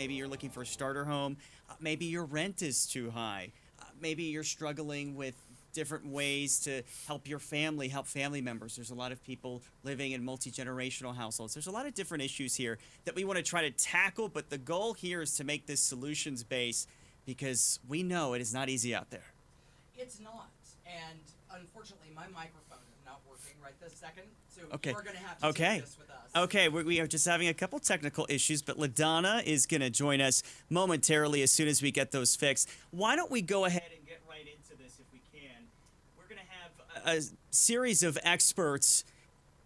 Maybe you're looking for a starter home. Maybe your rent is too high. Maybe you're struggling with different ways to help your family, help family members. There's a lot of people living in multi-generational households. There's a lot of different issues here that we want to try to tackle, but the goal here is to make this solutions-based because we know it is not easy out there. It's not, and unfortunately my microphone is not working right this second, so Okay. you're going to have to take this with us. Okay, we are just having a couple technical issues, but LaDonna is going to join us momentarily as soon as we get those fixed. Why don't we go ahead and get right into this if we can? We're going to have a series of experts,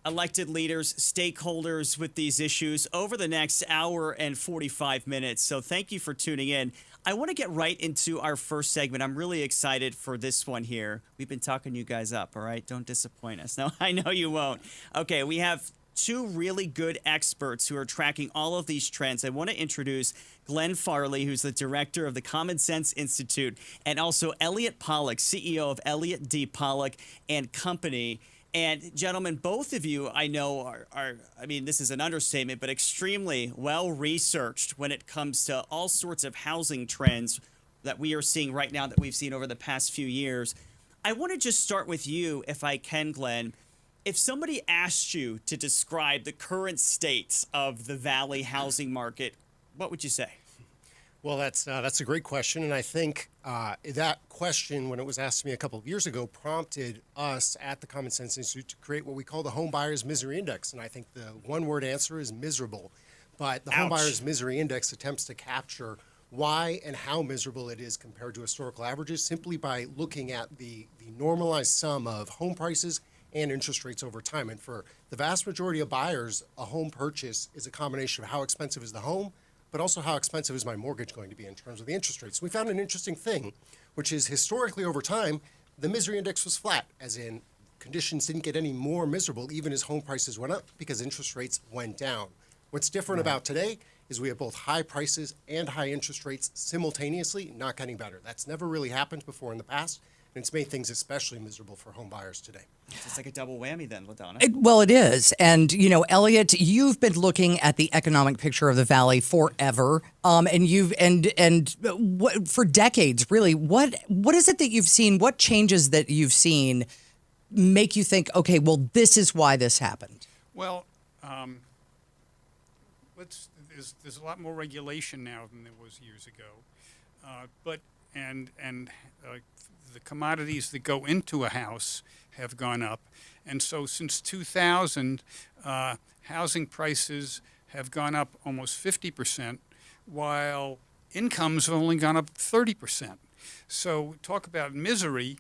elected leaders, stakeholders with these issues over the next hour and 45 minutes. So thank you for tuning in. I want to get right into our first segment. I'm really excited for this one here. We've been talking you guys up, all right? Don't disappoint us. No, I know you won't. Okay, we have two really good experts who are tracking all of these trends. I want to introduce Glenn Farley, who's the director of the Common Sense Institute, and also Elliot Pollock, CEO of Elliot D. Pollock and Company. And gentlemen, both of you I know are, I mean, this is an understatement, but extremely well-researched when it comes to all sorts of housing trends that we are seeing right now that we've seen over the past few years. I want to just start with you, if I can, Glenn. If somebody asked you to describe the current state of the Valley housing market, what would you say? Well, that's a great question, and I think that question, when it was asked to me a couple of years ago, prompted us at the Common Sense Institute to create what we call the Home Buyers Misery Index, and I think the one-word answer is miserable. But the Home Buyers Misery Index attempts to capture why and how miserable it is compared to historical averages simply by looking at the normalized sum of home prices and interest rates over time. And for the vast majority of buyers, a home purchase is a combination of how expensive is the home, but also how expensive is my mortgage going to be in terms of the interest rates. We found an interesting thing, which is historically over time, the misery index was flat, as in conditions didn't get any more miserable even as home prices went up because interest rates went down. What's different about today is we have both high prices and high interest rates simultaneously, not getting better. That's never really happened before in the past, and it's made things especially miserable for home buyers today. It's like a double whammy then, LaDonna. Well, it is. And, you know, Elliot, you've been looking at the economic picture of the Valley forever. For decades, really. What is it that you've seen? What changes that you've seen make you think, okay, well, this is why this happened? Well, there's a lot more regulation now than there was years ago. The commodities that go into a house have gone up. And so since 2000, housing prices have gone up almost 50%, while incomes have only gone up 30%. So talk about misery.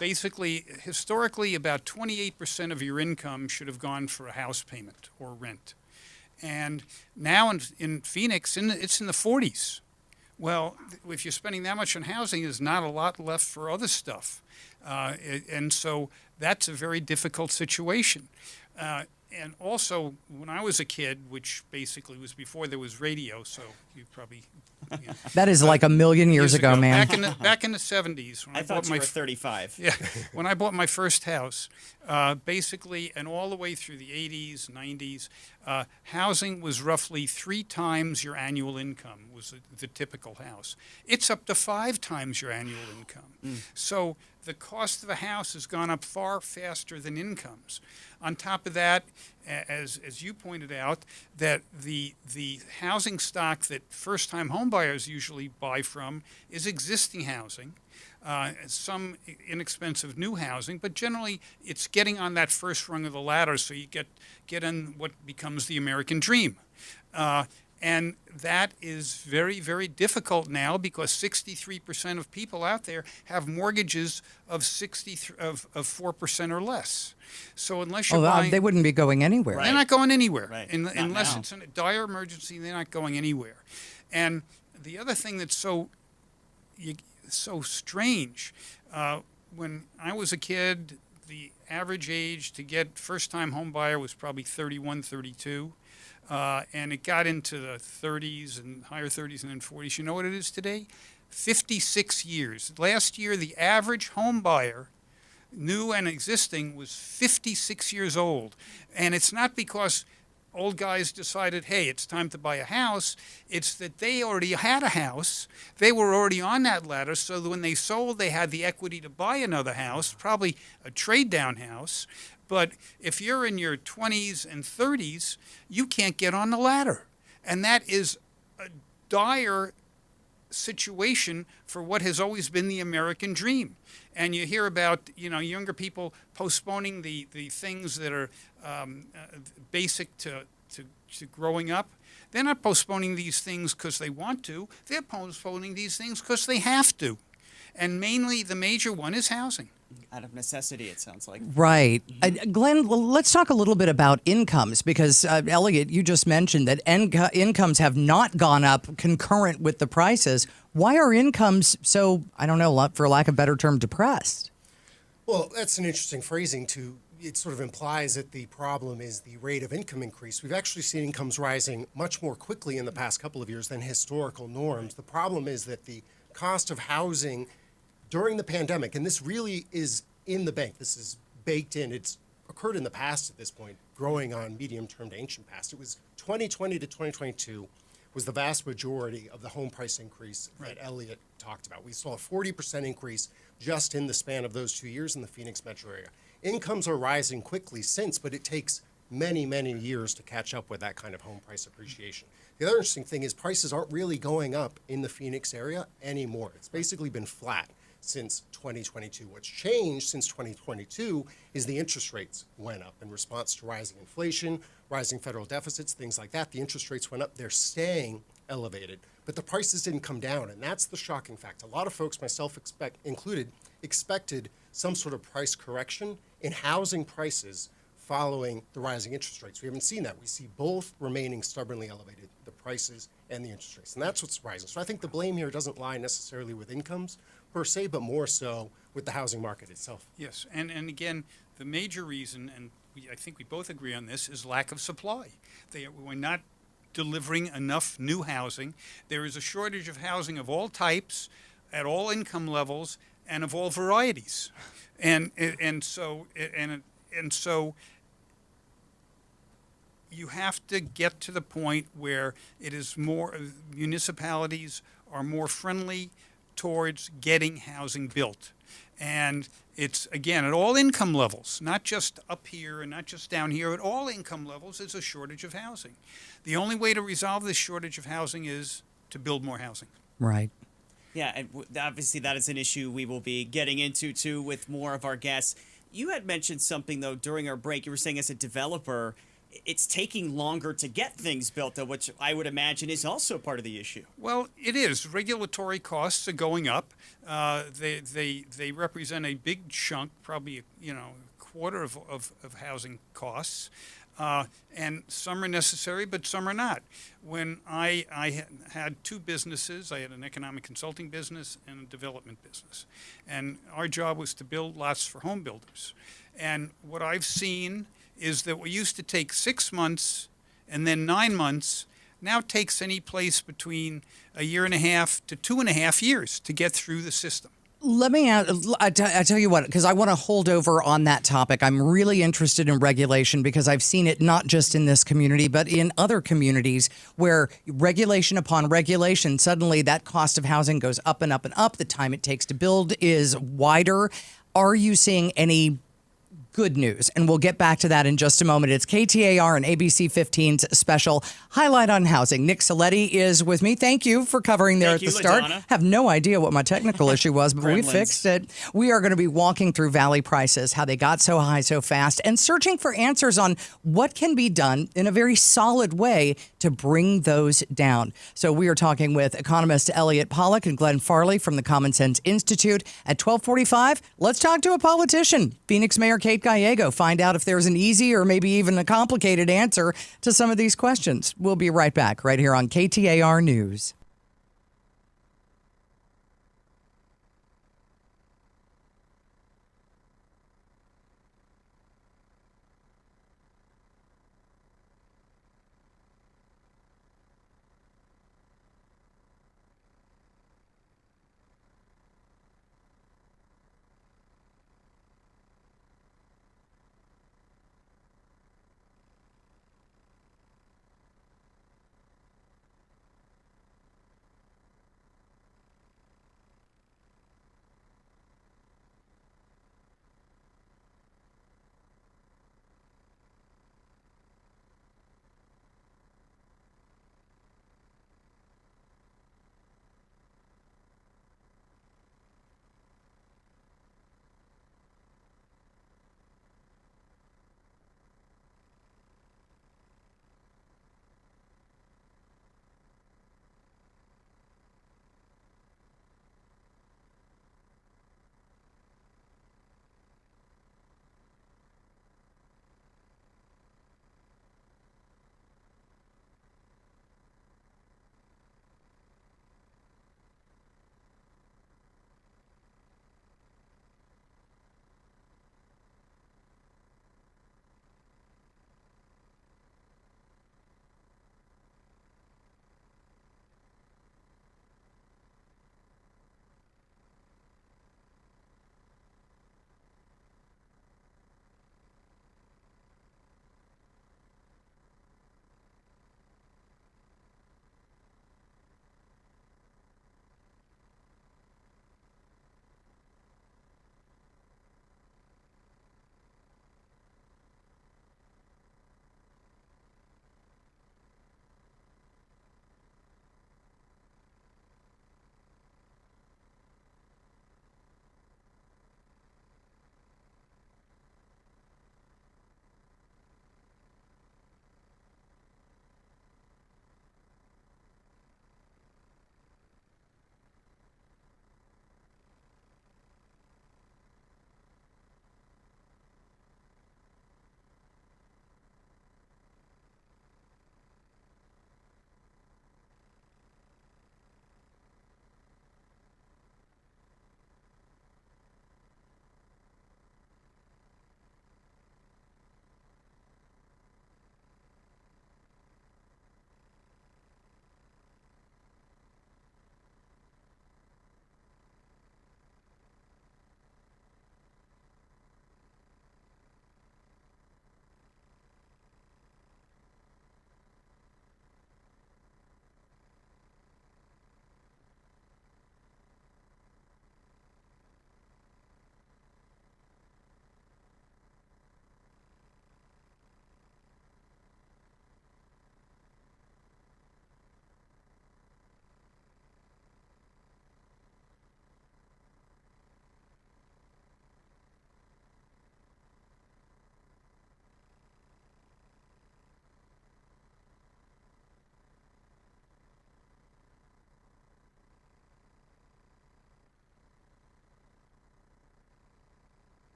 Basically, historically, about 28% of your income should have gone for a house payment or rent. And now in Phoenix, it's in the 40s. Well, if you're spending that much on housing, there's not a lot left for other stuff. And so that's a very difficult situation. And also, when I was a kid, which basically was before there was radio, so you probably... You know, that is like a million years ago, man. Back in the 70s. When I thought you were 35. Yeah, when I bought my first house, basically, and all the way through the 80s, 90s, housing was roughly 3 times your annual income was the typical house. It's up to 5 times your annual income. So the cost of a house has gone up far faster than incomes. On top of that, as you pointed out, that the housing stock that first-time homebuyers usually buy from is existing housing, some inexpensive new housing, but generally it's getting on that first rung of the ladder so you get in what becomes the American dream. And that is very, very difficult now because 63% of people out there have mortgages of 4% or less. So unless you're buying, they wouldn't be going anywhere. They're not going anywhere. Right. Unless it's a dire emergency, they're not going anywhere. And the other thing that's so strange, when I was a kid, the average age to get first-time home buyer was probably 31, 32. And it got into the 30s and higher 30s and then 40s. You know what it is today? 56 years. Last year, the average home buyer, new and existing, was 56 years old. And it's not because old guys decided, hey, it's time to buy a house. It's that they already had a house. They were already on that ladder, so that when they sold, they had the equity to buy another house, probably a trade-down house. But if you're in your 20s and 30s, you can't get on the ladder. And that is a dire situation for what has always been the American dream. And you hear about, younger people postponing the things that are basic to growing up. They're not postponing these things because they want to. They're postponing these things because they have to. And mainly the major one is housing. Out of necessity, it sounds like. Right. Glenn, let's talk a little bit about incomes because, Elliot, you just mentioned that incomes have not gone up concurrent with the prices. Why are incomes so, I don't know, for lack of a better term, depressed? Well, that's an interesting phrasing it sort of implies that the problem is the rate of income increase. We've actually seen incomes rising much more quickly in the past couple of years than historical norms. The problem is that the cost of housing during the pandemic, and this really is in the bank, this is baked in, it's occurred in the past at this point, growing on medium term to ancient past. It was 2020 to 2022 was the vast majority of the home price increase that Elliot talked about. We saw a 40% increase just in the span of those 2 years in the Phoenix metro area. Incomes are rising quickly since, but it takes many, many years to catch up with that kind of home price appreciation. The other interesting thing is prices aren't really going up in the Phoenix area anymore. It's basically been flat since 2022. What's changed since 2022 is the interest rates went up in response to rising inflation, rising federal deficits, things like that. The interest rates went up. They're staying elevated, but the prices didn't come down, and that's the shocking fact. A lot of folks, myself included, expected some sort of price correction in housing prices following the rising interest rates. We haven't seen that. We see both remaining stubbornly elevated, the prices and the interest rates, and that's what's rising. So I think the blame here doesn't lie necessarily with incomes per se, but more so with the housing market itself. Yes, and again, the major reason, and I think we both agree on this, is lack of supply. We're not delivering enough new housing. There is a shortage of housing of all types, at all income levels, and of all varieties. And so you have to get to the point where it is more, municipalities are more friendly towards getting housing built. And it's, again, at all income levels, not just up here and not just down here, at all income levels, there's a shortage of housing. The only way to resolve this shortage of housing is to build more housing. Right. Yeah, and obviously that is an issue we will be getting into, too, with more of our guests. You had mentioned something, though, during our break. You were saying as a developer, it's taking longer to get things built, though, which I would imagine is also part of the issue. Well, it is. Regulatory costs are going up. They represent a big chunk, probably a quarter of housing costs. And some are necessary, but some are not. When I had two businesses, I had an economic consulting business and a development business. And our job was to build lots for home builders. And what I've seen is that what used to take 6 months and then 9 months now takes any place between a year and a half to 2.5 years to get through the system. Let me I tell you what, because I want to hold over on that topic. I'm really interested in regulation because I've seen it not just in this community, but in other communities where regulation upon regulation, suddenly that cost of housing goes up and up and up. The time it takes to build is wider. Are you seeing any good news? And we'll get back to that in just a moment. It's KTAR and ABC15's special highlight on housing. Nick Saletti is with me. Thank you for covering there at the start. LaDonna. Have no idea what my technical issue was, but we Gremlins. fixed it. We are going to be walking through valley prices, how they got so high so fast, and searching for answers on what can be done in a very solid way to bring those down. So we are talking with economist Elliot Pollack and Glenn Farley from the Common Sense Institute. At 12:45, let's talk to a politician. Phoenix Mayor Kate Gallego. Find out if there's an easy or maybe even a complicated answer to some of these questions. We'll be right back right here on KTAR News.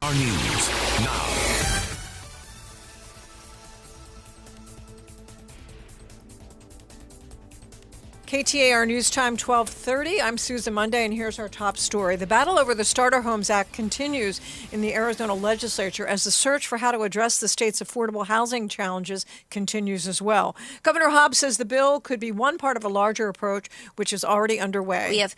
Our news now. KTAR News Time 12:30. I'm Susan Monday, and here's our top story. The battle over the Starter Homes Act continues in the Arizona legislature as the search for how to address the state's affordable housing challenges continues as well. Governor Hobbs says the bill could be one part of a larger approach, which is already underway. We have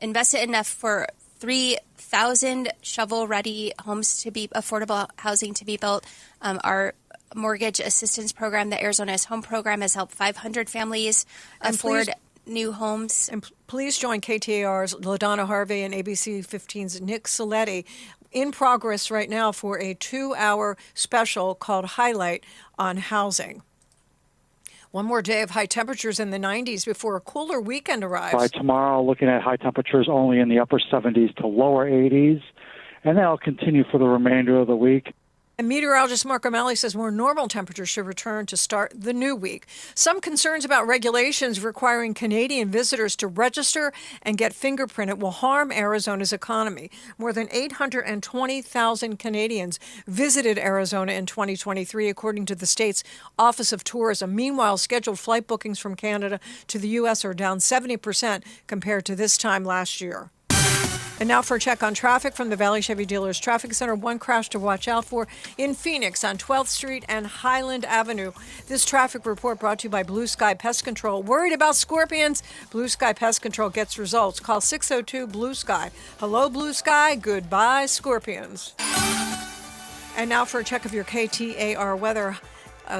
invested enough for 3,000 shovel-ready homes to be affordable housing to be built. Our mortgage assistance program, the Arizona's Home Program, has helped 500 families afford new homes. And please join KTAR's LaDonna Harvey and ABC15's Nick Saletti in progress right now for a 2-hour special called Highlight on Housing. One more day of high temperatures in the 90s before a cooler weekend arrives. By tomorrow, looking at high temperatures only in the upper 70s to lower 80s, and that'll continue for the remainder of the week. And meteorologist Mark O'Malley says more normal temperatures should return to start the new week. Some concerns about regulations requiring Canadian visitors to register and get fingerprinted will harm Arizona's economy. More than 820,000 Canadians visited Arizona in 2023, according to the state's Office of Tourism. Meanwhile, scheduled flight bookings from Canada to the U.S. are down 70% compared to this time last year. And now for a check on traffic from the Valley Chevy Dealers Traffic Center. One crash to watch out for in Phoenix on 12th Street and Highland Avenue. This traffic report brought to you by Blue Sky Pest Control. Worried about scorpions? Blue Sky Pest Control gets results. Call 602 Blue Sky. Hello, Blue Sky. Goodbye, scorpions. And now for a check of your KTAR weather.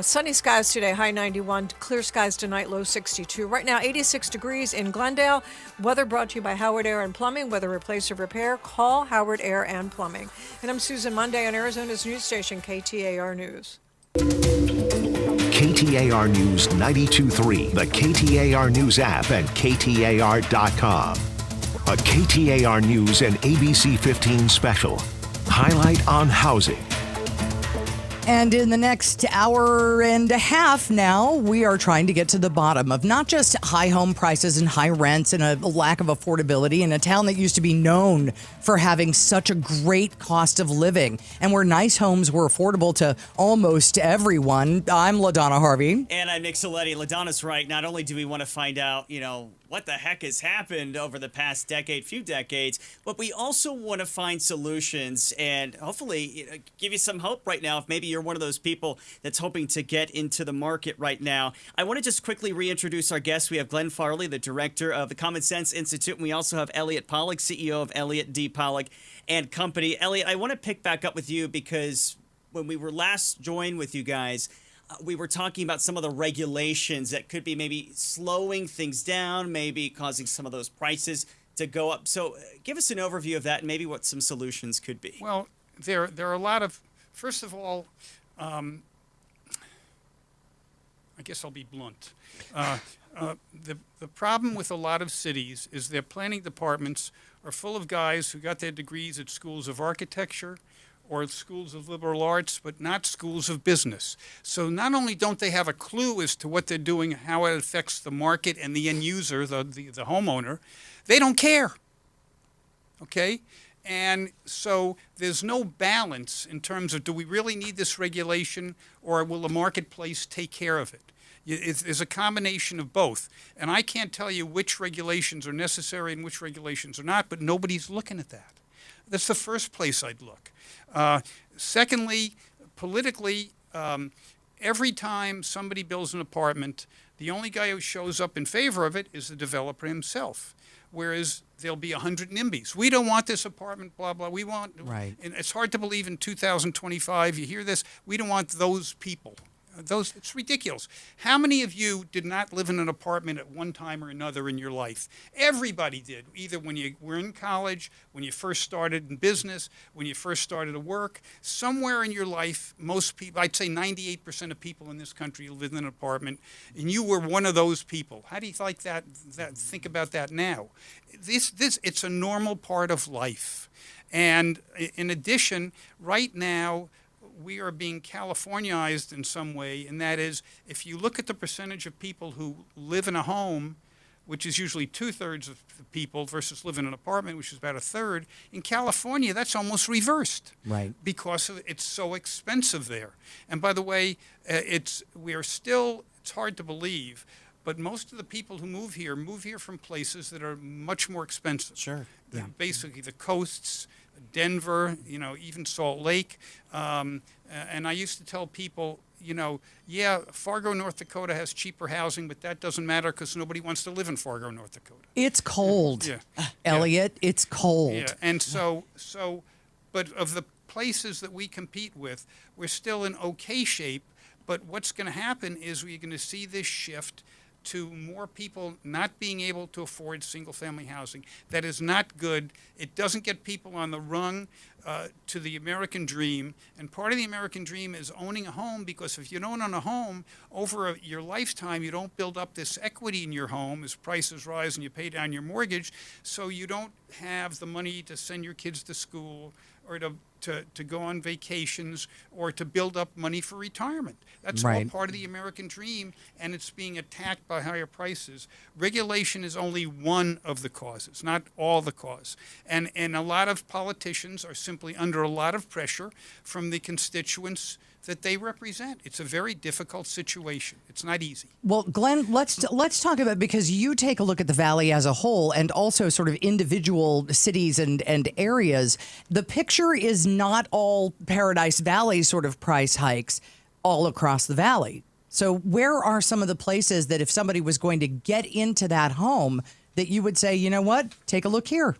Sunny skies today, high 91. Clear skies tonight, low 62. Right now, 86 degrees in Glendale. Weather brought to you by Howard Air and Plumbing. Whether replace or repair, call Howard Air and Plumbing. And I'm Susan Monday on Arizona's news station, KTAR News. KTAR News 92.3, the KTAR News app, and KTAR.com. A KTAR News and ABC15 special. Highlight on housing. And in the next hour and a half now, we are trying to get to the bottom of not just high home prices and high rents and a lack of affordability in a town that used to be known for having such a great cost of living and where nice homes were affordable to almost everyone. I'm LaDonna Harvey. And I'm Nick Saletti. LaDonna's right. Not only do we want to find out, what the heck has happened over the past few decades, but we also want to find solutions and hopefully give you some hope right now if maybe you're one of those people that's hoping to get into the market right now. I want to just quickly reintroduce our guests. We have Glenn Farley, the director of the Common Sense Institute, and we also have Elliot Pollack, CEO of Elliot D. Pollack and Company. Elliot, I want to pick back up with you because when we were last joined with you guys, we were talking about some of the regulations that could be maybe slowing things down, maybe causing some of those prices to go up. So give us an overview of that and maybe what some solutions could be. Well, there are a lot of, first of all, I guess I'll be blunt. The problem with a lot of cities is their planning departments are full of guys who got their degrees at schools of architecture or schools of liberal arts, but not schools of business. So not only don't they have a clue as to what they're doing, how it affects the market and the end user, the homeowner, they don't care, okay? And so there's no balance in terms of do we really need this regulation or will the marketplace take care of it? There's a combination of both. And I can't tell you which regulations are necessary and which regulations are not, but nobody's looking at that. That's the first place I'd look. Secondly, politically, every time somebody builds an apartment, the only guy who shows up in favor of it is the developer himself. Whereas there'll be 100 NIMBYs. We don't want this apartment, blah, blah. We want, Right. And it's hard to believe in 2025, you hear this, we don't want those people. It's ridiculous. How many of you did not live in an apartment at one time or another in your life? Everybody did, either when you were in college, when you first started in business, when you first started to work. Somewhere in your life, most people, I'd say 98% of people in this country live in an apartment, and you were one of those people. How do you like that think about that now? It's a normal part of life. And in addition, right now, we are being Californiized in some way, and that is, if you look at the percentage of people who live in a home which is usually 2/3 of the people, versus live in an apartment, which is about 1/3. In California, that's almost reversed. Right. Because it's so expensive there. And by the way, it's hard to believe, but most of the people who move here from places that are much more expensive. Sure. Basically, the coasts, Denver, even Salt Lake. And I used to tell people, Fargo, North Dakota has cheaper housing, but that doesn't matter because nobody wants to live in Fargo, North Dakota. It's cold, Yeah. Elliot. It's cold. Yeah, and but of the places that we compete with, we're still in okay shape. But what's going to happen is we're going to see this shift to more people not being able to afford single-family housing. That is not good. It doesn't get people on the rung to the American dream. And part of the American dream is owning a home, because if you don't own a home, over your lifetime, you don't build up this equity in your home as prices rise and you pay down your mortgage, so you don't have the money to send your kids to school or to go on vacations or to build up money for retirement. That's all Right. part of the American dream, and it's being attacked by higher prices. Regulation is only one of the causes, not all the cause. And a lot of politicians are simply under a lot of pressure from the constituents that they represent. It's a very difficult situation. It's not easy. Well, Glenn, let's talk about, because you take a look at the Valley as a whole and also sort of individual cities and areas. The picture is not all Paradise Valley sort of price hikes all across the Valley. So where are some of the places that if somebody was going to get into that home that you would say, you know what, take a look here?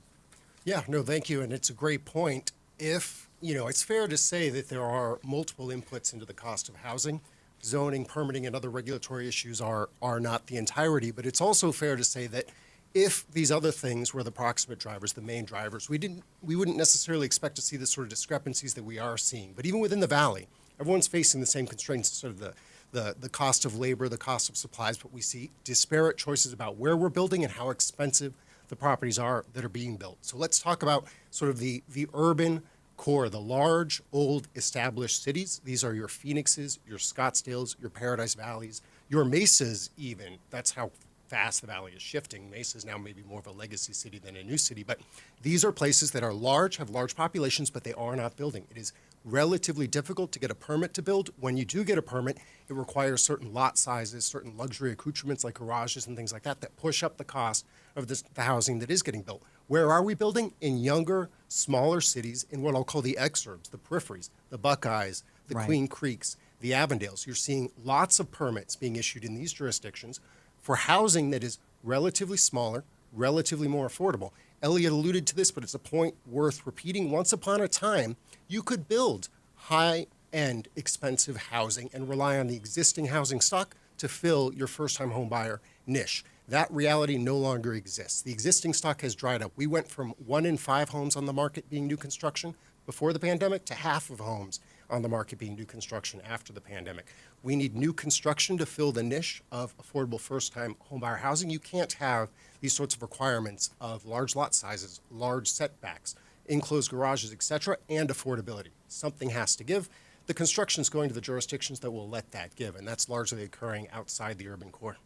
Yeah, no, thank you. And it's a great point. It's fair to say that there are multiple inputs into the cost of housing. Zoning, permitting, and other regulatory issues are not the entirety, but it's also fair to say that if these other things were the proximate drivers, the main drivers, we wouldn't necessarily expect to see the sort of discrepancies that we are seeing. But even within the Valley, everyone's facing the same constraints, sort of the cost of labor, the cost of supplies, but we see disparate choices about where we're building and how expensive the properties are that are being built. So let's talk about sort of the urban core, the large, old, established cities. These are your Phoenixes, your Scottsdales, your Paradise Valleys, your Mesas even. That's how fast the Valley is shifting. Mesa is now maybe more of a legacy city than a new city. But these are places that are large, have large populations, but they are not building. It is relatively difficult to get a permit to build. When you do get a permit, it requires certain lot sizes, certain luxury accoutrements like garages and things like that push up the cost of the housing that is getting built. Where are we building? In younger, smaller cities, in what I'll call the exurbs, the peripheries, the Buckeyes, the Right. Queen Creeks, the Avondales. You're seeing lots of permits being issued in these jurisdictions for housing that is relatively smaller, relatively more affordable. Elliot alluded to this, but it's a point worth repeating. Once upon a time, you could build high-end, expensive housing and rely on the existing housing stock to fill your first-time home buyer niche. That reality no longer exists. The existing stock has dried up. We went from 1 in 5 homes on the market being new construction before the pandemic to half of homes on the market being new construction after the pandemic. We need new construction to fill the niche of affordable first-time homebuyer housing. You can't have these sorts of requirements of large lot sizes, large setbacks, enclosed garages, et cetera, and affordability. Something has to give. The construction is going to the jurisdictions that will let that give, and that's largely occurring outside the urban core.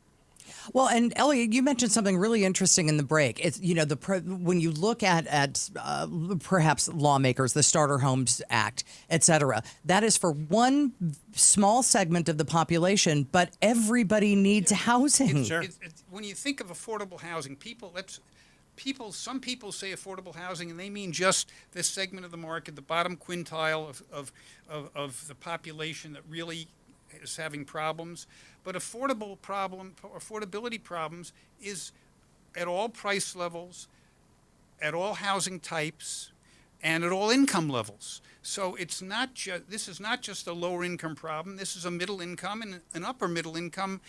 Well, and Elliot, you mentioned something really interesting in the break. It's when you look at perhaps lawmakers, the Starter Homes Act, et cetera, that is for one small segment of the population, but everybody needs housing. Sure. When you think of affordable housing, some people say affordable housing, and they mean just this segment of the market, the bottom quintile of the population that really is having problems. But affordability problems is at all price levels, at all housing types, and at all income levels. So this is not just a lower income problem. This is a middle income and an upper middle income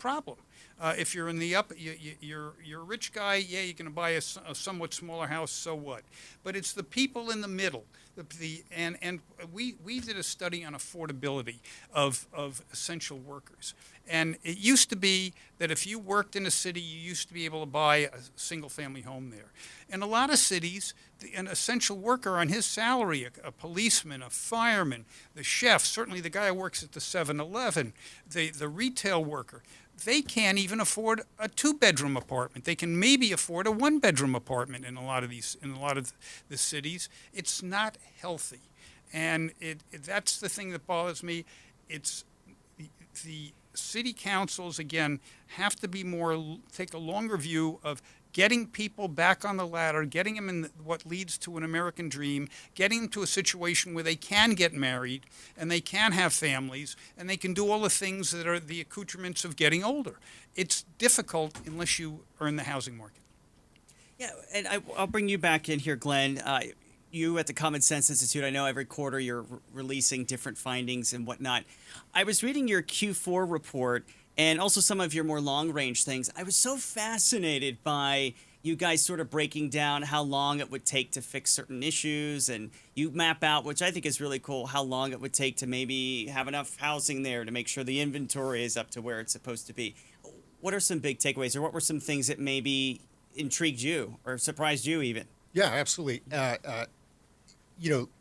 problem. If you're in the upper, you're a rich guy, yeah, you're going to buy a somewhat smaller house, so what? But it's the people in the middle. And we did a study on affordability of essential workers. And it used to be that if you worked in a city, you used to be able to buy a single-family home there. In a lot of cities, an essential worker on his salary, a policeman, a fireman, the chef, certainly the guy who works at the 7-Eleven, the retail worker, they can't even afford a 2-bedroom apartment. They can maybe afford a 1-bedroom apartment in a lot of the cities. It's not healthy, and that's the thing that bothers me. It's the city councils again have to be take a longer view of getting people back on the ladder, getting them in what leads to an American dream, getting them to a situation where they can get married and they can have families and they can do all the things that are the accoutrements of getting older. It's difficult unless you are in the housing market. Yeah, and I'll bring you back in here, Glenn. You at the Common Sense Institute, I know every quarter you're releasing different findings and whatnot. I was reading your Q4 report and also some of your more long-range things. I was so fascinated by you guys sort of breaking down how long it would take to fix certain issues, and you map out, which I think is really cool, how long it would take to maybe have enough housing there to make sure the inventory is up to where it's supposed to be. What are some big takeaways, or what were some things that maybe intrigued you or surprised you even? Yeah, absolutely.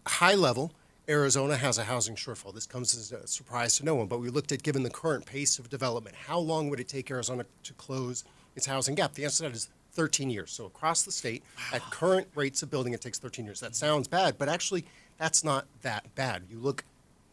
High level, Arizona has a housing shortfall. This comes as a surprise to no one, but we looked at, given the current pace of development, how long would it take Arizona to close its housing gap? The answer to that is 13 years. So across the state, at current rates of building, it takes 13 years. That sounds bad, but actually that's not that bad. You look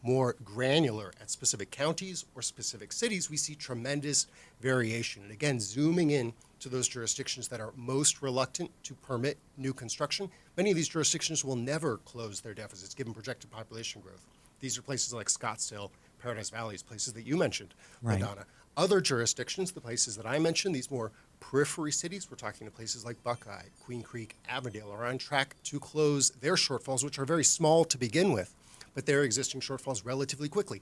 more granular at specific counties or specific cities, we see tremendous variation. And again, zooming in to those jurisdictions that are most reluctant to permit new construction, many of these jurisdictions will never close their deficits given projected population growth. These are places like Scottsdale, Paradise Valley, places that you mentioned, Right. Madonna. Other jurisdictions, the places that I mentioned, these more periphery cities, we're talking to places like Buckeye, Queen Creek, Avondale, are on track to close their shortfalls, which are very small to begin with, but their existing shortfalls relatively quickly.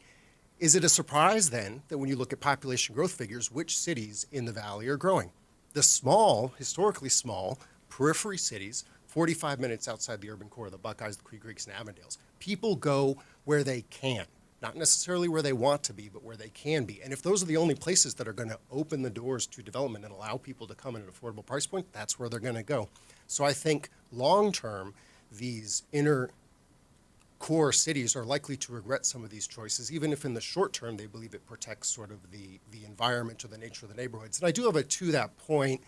Is it a surprise then that when you look at population growth figures, which cities in the valley are growing? The small, historically small, periphery cities, 45 minutes outside the urban core, the Buckeyes, the Queen Creeks, and Avondales. People go where they can, not necessarily where they want to be, but where they can be. And if those are the only places that are going to open the doors to development and allow people to come at an affordable price point, that's where they're going to go. So I think long-term, these inner core cities are likely to regret some of these choices, even if in the short term they believe it protects sort of the environment or the nature of the neighborhoods. And I do have a to that point,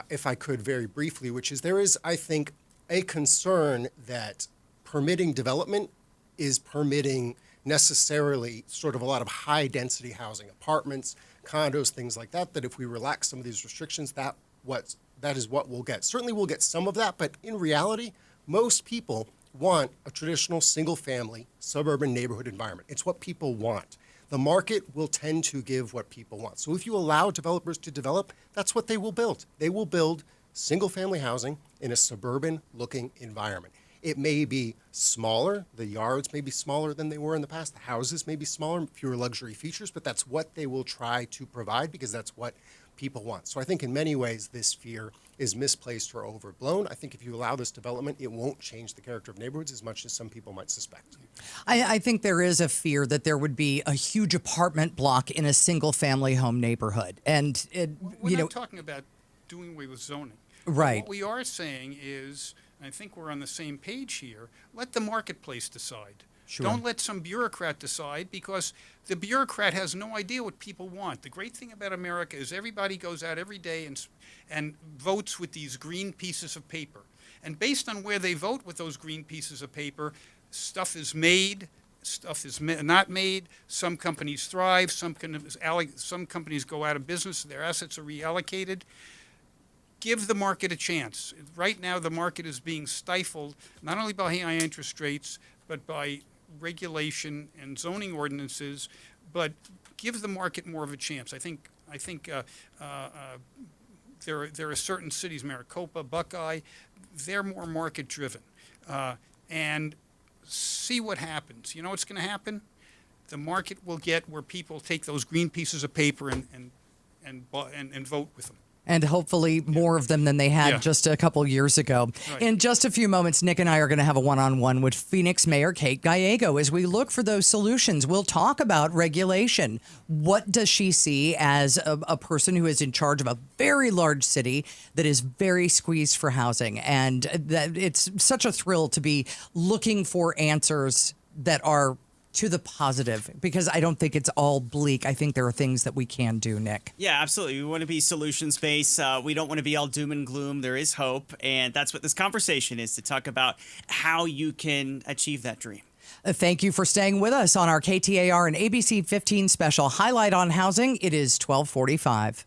if I could very briefly, which is there is, I think, a concern that permitting development is permitting necessarily sort of a lot of high density housing, apartments, condos, things like that, that if we relax some of these restrictions, that is what we'll get. Certainly we'll get some of that, but in reality, most people want a traditional single-family suburban neighborhood environment. It's what people want. The market will tend to give what people want. So if you allow developers to develop, that's what they will build. They will build single-family housing in a suburban-looking environment. It may be smaller. The yards may be smaller than they were in the past. The houses may be smaller, fewer luxury features, but that's what they will try to provide because that's what people want. So I think in many ways this fear is misplaced or overblown. I think if you allow this development, it won't change the character of neighborhoods as much as some people might suspect. I think there is a fear that there would be a huge apartment block in a single-family home neighborhood, and We're not talking about doing away with zoning. Right. What we are saying is, and I think we're on the same page here, let the marketplace decide. Sure. Don't let some bureaucrat decide, because the bureaucrat has no idea what people want. The great thing about America is everybody goes out every day and votes with these green pieces of paper. And based on where they vote with those green pieces of paper, stuff is made, stuff is not made. Some companies thrive, some companies go out of business, their assets are reallocated. Give the market a chance. Right now, the market is being stifled not only by high interest rates, but by regulation and zoning ordinances. But give the market more of a chance. I think there are certain cities, Maricopa, Buckeye, they're more market driven, and see what happens. You know what's going to happen? The market will get where people take those green pieces of paper and vote with them. And hopefully more of them than they had just a couple years ago. Right. In just a few moments, Nick and I are going to have a one-on-one with Phoenix Mayor Kate Gallego as we look for those solutions. We'll talk about regulation. What does she see as a person who is in charge of a very large city that is very squeezed for housing? And that it's such a thrill to be looking for answers that are to the positive, because I don't think it's all bleak. I think there are things that we can do, Nick. Yeah, absolutely. We want to be solutions-based. We don't want to be all doom and gloom. There is hope, and that's what this conversation is, to talk about how you can achieve that dream. Thank you for staying with us on our KTAR and ABC 15 special highlight on housing. It is 12:45.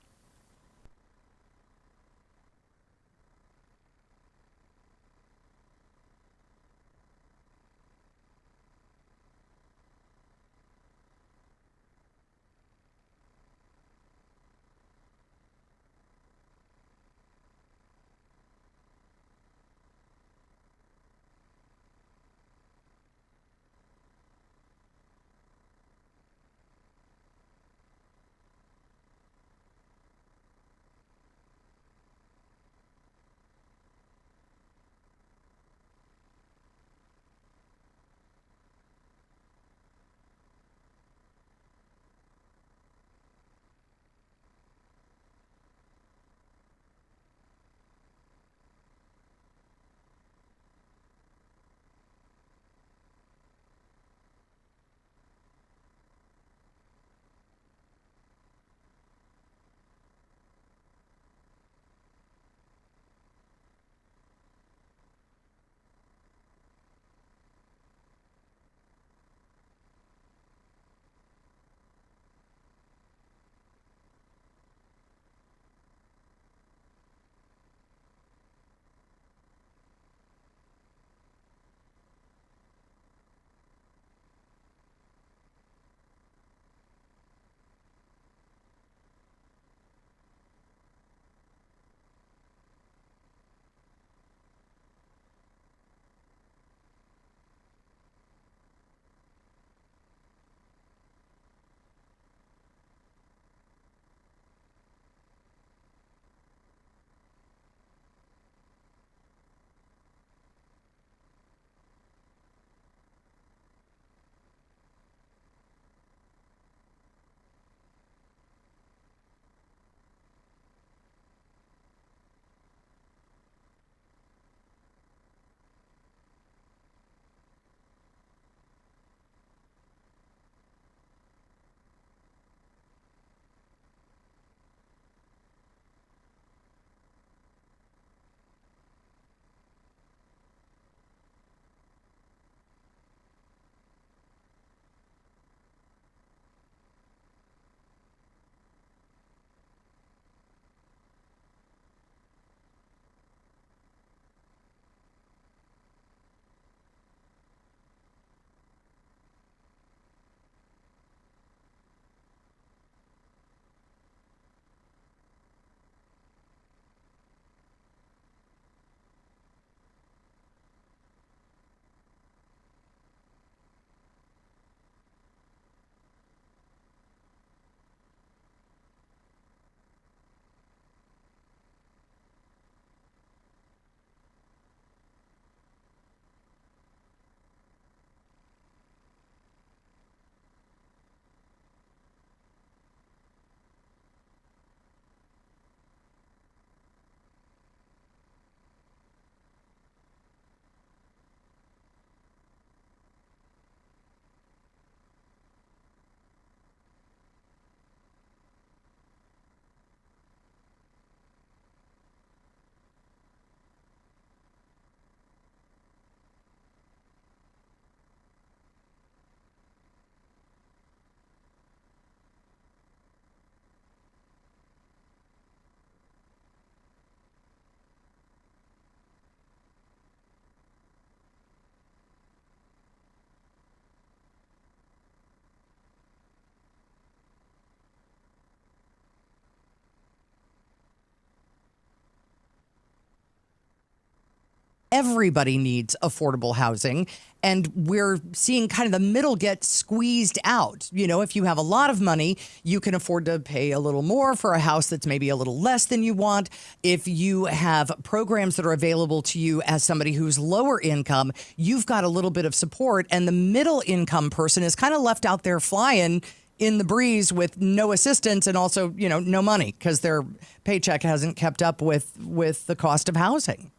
Everybody needs affordable housing, and we're seeing kind of the middle get squeezed out. You know, if you have a lot of money, you can afford to pay a little more for a house that's maybe a little less than you want. If you have programs that are available to you as somebody who's lower income, you've got a little bit of support, and the middle income person is kind of left out there flying in the breeze with no assistance and also, you know, no money because their paycheck hasn't kept up with the cost of housing.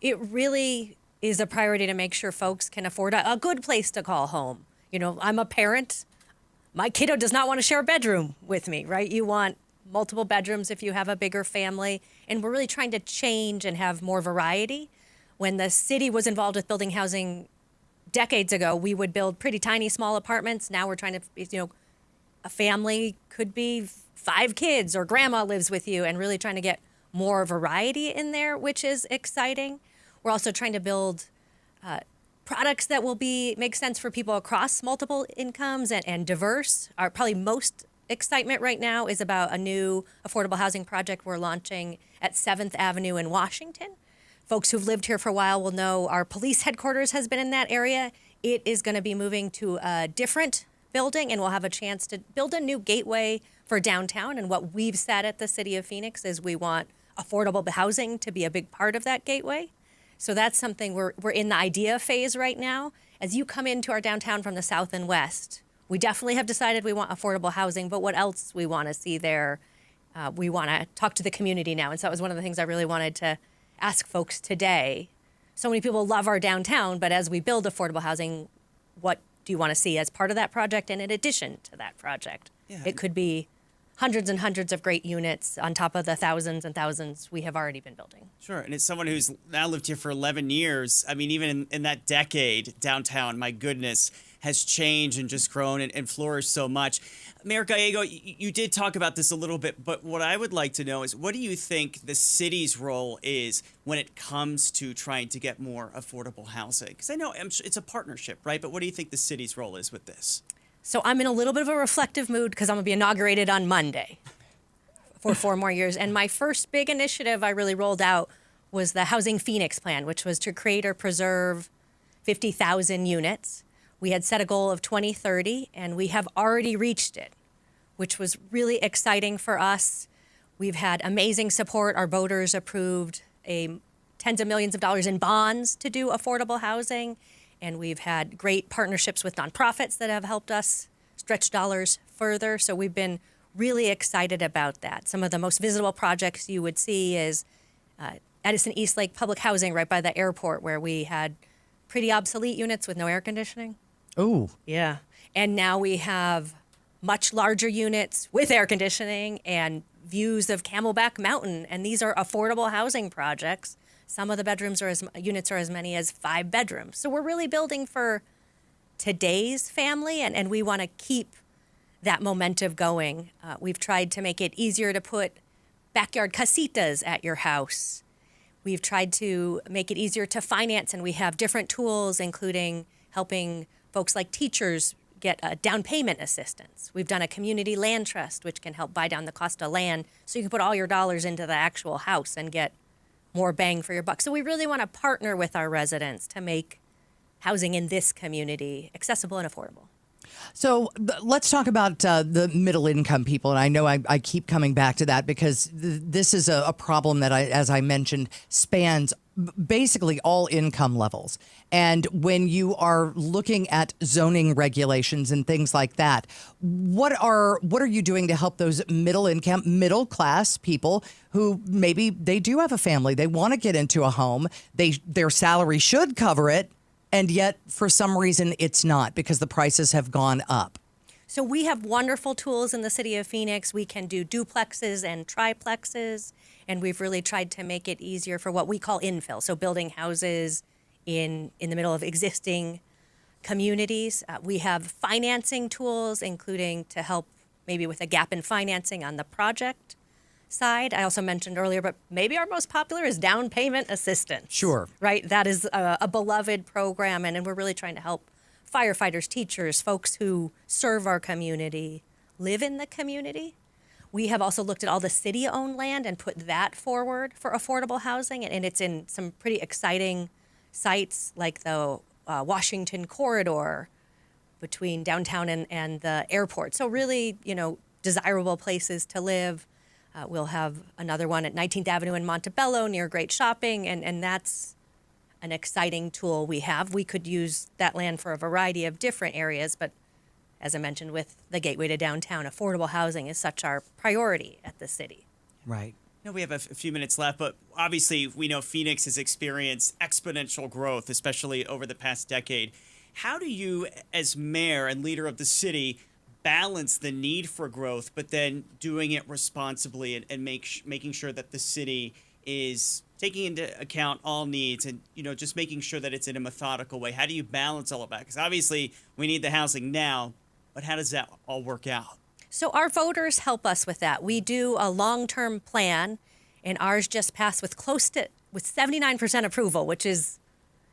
It really is a priority to make sure folks can afford a good place to call home. I'm a parent. My kiddo does not want to share a bedroom with me, right? You want multiple bedrooms if you have a bigger family. And we're really trying to change and have more variety. When the city was involved with building housing decades ago, we would build pretty tiny, small apartments. Now we're trying to, a family could be 5 kids or grandma lives with you, and really trying to get more variety in there, which is exciting. We're also trying to build products that will make sense for people across multiple incomes and diverse. Our probably most excitement right now is about a new affordable housing project we're launching at 7th Avenue in Washington. Folks who've lived here for a while will know our police headquarters has been in that area. It is going to be moving to a different building, and we'll have a chance to build a new gateway for downtown. And what we've said at the City of Phoenix is we want affordable housing to be a big part of that gateway. So that's something we're in the idea phase right now. As you come into our downtown from the south and west, we definitely have decided we want affordable housing, but what else we want to see there? We want to talk to the community now. And so that was one of the things I really wanted to ask folks today. So many people love our downtown, but as we build affordable housing, what do you want to see as part of that project and in addition to that project? Yeah. It could be hundreds and hundreds of great units on top of the thousands and thousands we have already been building. Sure, and as someone who's now lived here for 11 years, I mean, even in that decade, downtown, my goodness, has changed and just grown and flourished so much. Mayor Gallego, you did talk about this a little bit, but what I would like to know is, what do you think the city's role is when it comes to trying to get more affordable housing? Because I know it's a partnership, right? But what do you think the city's role is with this? So I'm in a little bit of a reflective mood because I'm going to be inaugurated on Monday for 4 more years. And my first big initiative I really rolled out was the Housing Phoenix Plan, which was to create or preserve 50,000 units. We had set a goal of 2030, and we have already reached it, which was really exciting for us. We've had amazing support. Our voters approved tens of millions of dollars in bonds to do affordable housing. And we've had great partnerships with nonprofits that have helped us stretch dollars further. So we've been really excited about that. Some of the most visible projects you would see is Edison Eastlake Public Housing right by the airport, where we had pretty obsolete units with no air conditioning. Ooh. Yeah. And now we have much larger units with air conditioning and views of Camelback Mountain. And these are affordable housing projects. Some of the units are as many as 5 bedrooms. So we're really building for today's family, and we want to keep that momentum going. We've tried to make it easier to put backyard casitas at your house. We've tried to make it easier to finance, and we have different tools, including helping folks like teachers get a down payment assistance. We've done a community land trust, which can help buy down the cost of land so you can put all your dollars into the actual house and get more bang for your buck. So we really want to partner with our residents to make housing in this community accessible and affordable. So let's talk about the middle income people. And I know I keep coming back to that because this is a problem that, as I mentioned, spans basically all income levels. And when you are looking at zoning regulations and things like that, what are you doing to help those middle class people who maybe they do have a family, they want to get into a home, their salary should cover it, and yet for some reason it's not because the prices have gone up? So we have wonderful tools in the city of Phoenix. We can do duplexes and triplexes, and we've really tried to make it easier for what we call infill, so building houses in the middle of existing communities. We have financing tools, including to help maybe with a gap in financing on the project side. I also mentioned earlier, but maybe our most popular is down payment assistance. Sure. Right? That is a beloved program, and we're really trying to help firefighters, teachers, folks who serve our community, live in the community. We have also looked at all the city-owned land and put that forward for affordable housing, and it's in some pretty exciting sites like the Washington corridor between downtown and the airport. So really, desirable places to live. We'll have another one at 19th Avenue in Montebello near Great Shopping, and that's an exciting tool we have. We could use that land for a variety of different areas, but as I mentioned, with the gateway to downtown, affordable housing is such our priority at the city. Right. We have a few minutes left, but obviously we know Phoenix has experienced exponential growth, especially over the past decade. How do you, as mayor and leader of the city, balance the need for growth, but then doing it responsibly and making sure that the city is taking into account all needs and, just making sure that it's in a methodical way? How do you balance all of that? Because obviously we need the housing now, but how does that all work out? So our voters help us with that. We do a long-term plan, and ours just passed with 79% approval, which is,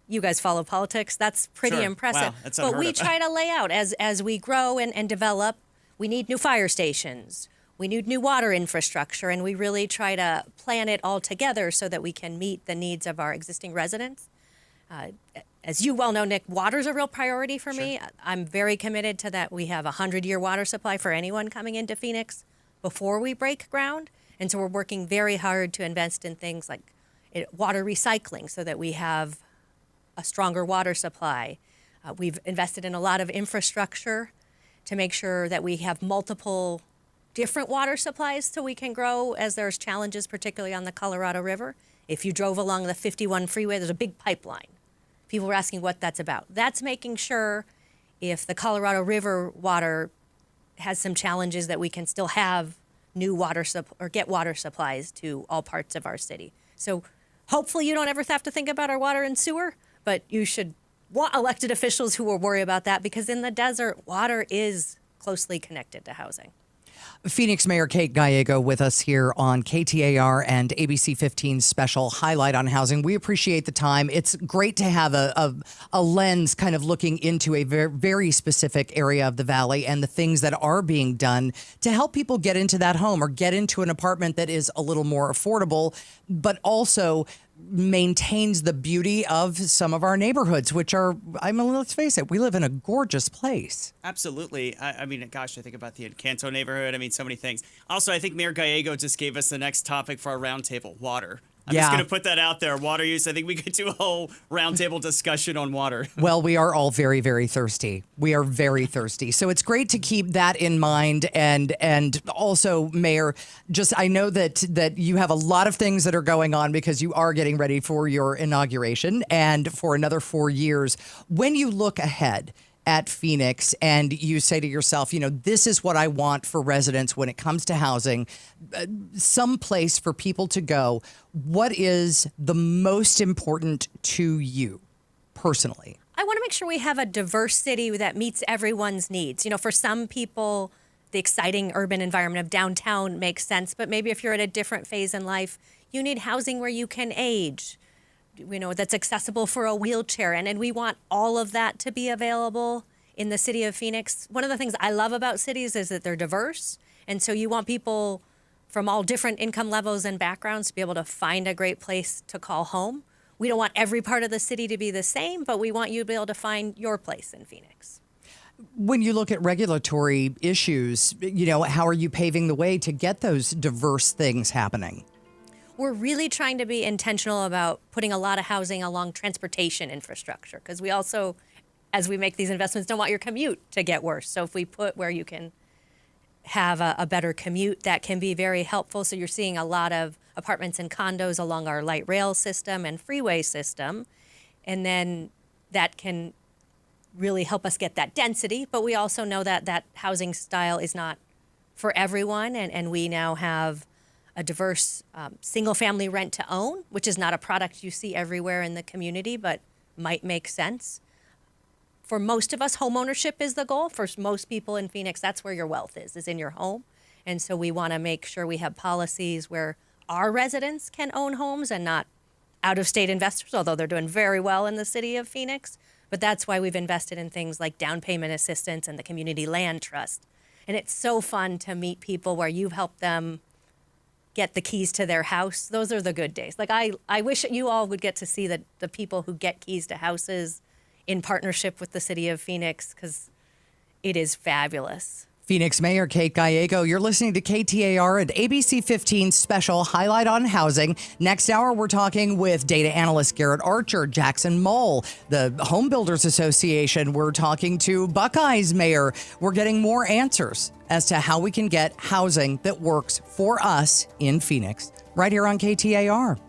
you guys follow politics. That's pretty Sure. impressive. Wow, that's but unheard we of. try to lay out as we grow and develop. We need new fire stations. We need new water infrastructure, and we really try to plan it all together so that we can meet the needs of our existing residents. As you well know, Nick, water's a real priority for me. I'm very committed to that. We have a 100-year water supply for anyone coming into Phoenix before we break ground. And so we're working very hard to invest in things like water recycling so that we have a stronger water supply. We've invested in a lot of infrastructure to make sure that we have multiple different water supplies so we can grow as there's challenges, particularly on the Colorado River. If you drove along the 51 freeway, there's a big pipeline. People were asking what that's about. That's making sure if the Colorado River water has some challenges that we can still have new water or get water supplies to all parts of our city. So hopefully you don't ever have to think about our water and sewer, but you should want elected officials who will worry about that, because in the desert, water is closely connected to housing. Phoenix Mayor Kate Gallego with us here on KTAR and ABC15 special highlight on housing. We appreciate the time. It's great to have a lens kind of looking into a very, very specific area of the valley and the things that are being done to help people get into that home or get into an apartment that is a little more affordable, but also maintains the beauty of some of our neighborhoods, which are, let's face it, we live in a gorgeous place. Absolutely. I mean, gosh, I think about the Encanto neighborhood. I mean, so many things. Also, I think Mayor Gallego just gave us the next topic for our roundtable, water. I'm just going to put that out there. Water use. I think we could do a whole roundtable discussion on water. Well, we are all very, very thirsty. We are very thirsty. So it's great to keep that in mind. And also, Mayor, just I know that you have a lot of things that are going on because you are getting ready for your inauguration and for another 4 years. When you look ahead at Phoenix and you say to yourself, this is what I want for residents when it comes to housing, some place for people to go, what is the most important to you personally? I want to make sure we have a diverse city that meets everyone's needs. For some people, the exciting urban environment of downtown makes sense, but maybe if you're at a different phase in life, you need housing where you can age, that's accessible for a wheelchair. And we want all of that to be available in the city of Phoenix. One of the things I love about cities is that they're diverse. And so you want people from all different income levels and backgrounds to be able to find a great place to call home. We don't want every part of the city to be the same, but we want you to be able to find your place in Phoenix. When you look at regulatory issues, how are you paving the way to get those diverse things happening? We're really trying to be intentional about putting a lot of housing along transportation infrastructure, because we also, as we make these investments, don't want your commute to get worse. So if we put where you can have a better commute, that can be very helpful. So you're seeing a lot of apartments and condos along our light rail system and freeway system. And then that can really help us get that density. But we also know that that housing style is not for everyone. And we now have a diverse single-family rent-to-own, which is not a product you see everywhere in the community, but might make sense. For most of us, home ownership is the goal. For most people in Phoenix, that's where your wealth is in your home. And so we want to make sure we have policies where our residents can own homes and not out-of-state investors, although they're doing very well in the city of Phoenix. But that's why we've invested in things like down payment assistance and the community land trust. And it's so fun to meet people where you've helped them get the keys to their house. Those are the good days. Like I wish you all would get to see the people who get keys to houses in partnership with the city of Phoenix, because it is fabulous. Phoenix Mayor Kate Gallego, you're listening to KTAR and ABC15 special highlight on housing. Next hour, we're talking with data analyst Garrett Archer, Jackson Mole, the Home Builders Association. We're talking to Buckeyes Mayor. We're getting more answers as to how we can get housing that works for us in Phoenix, right here on KTAR.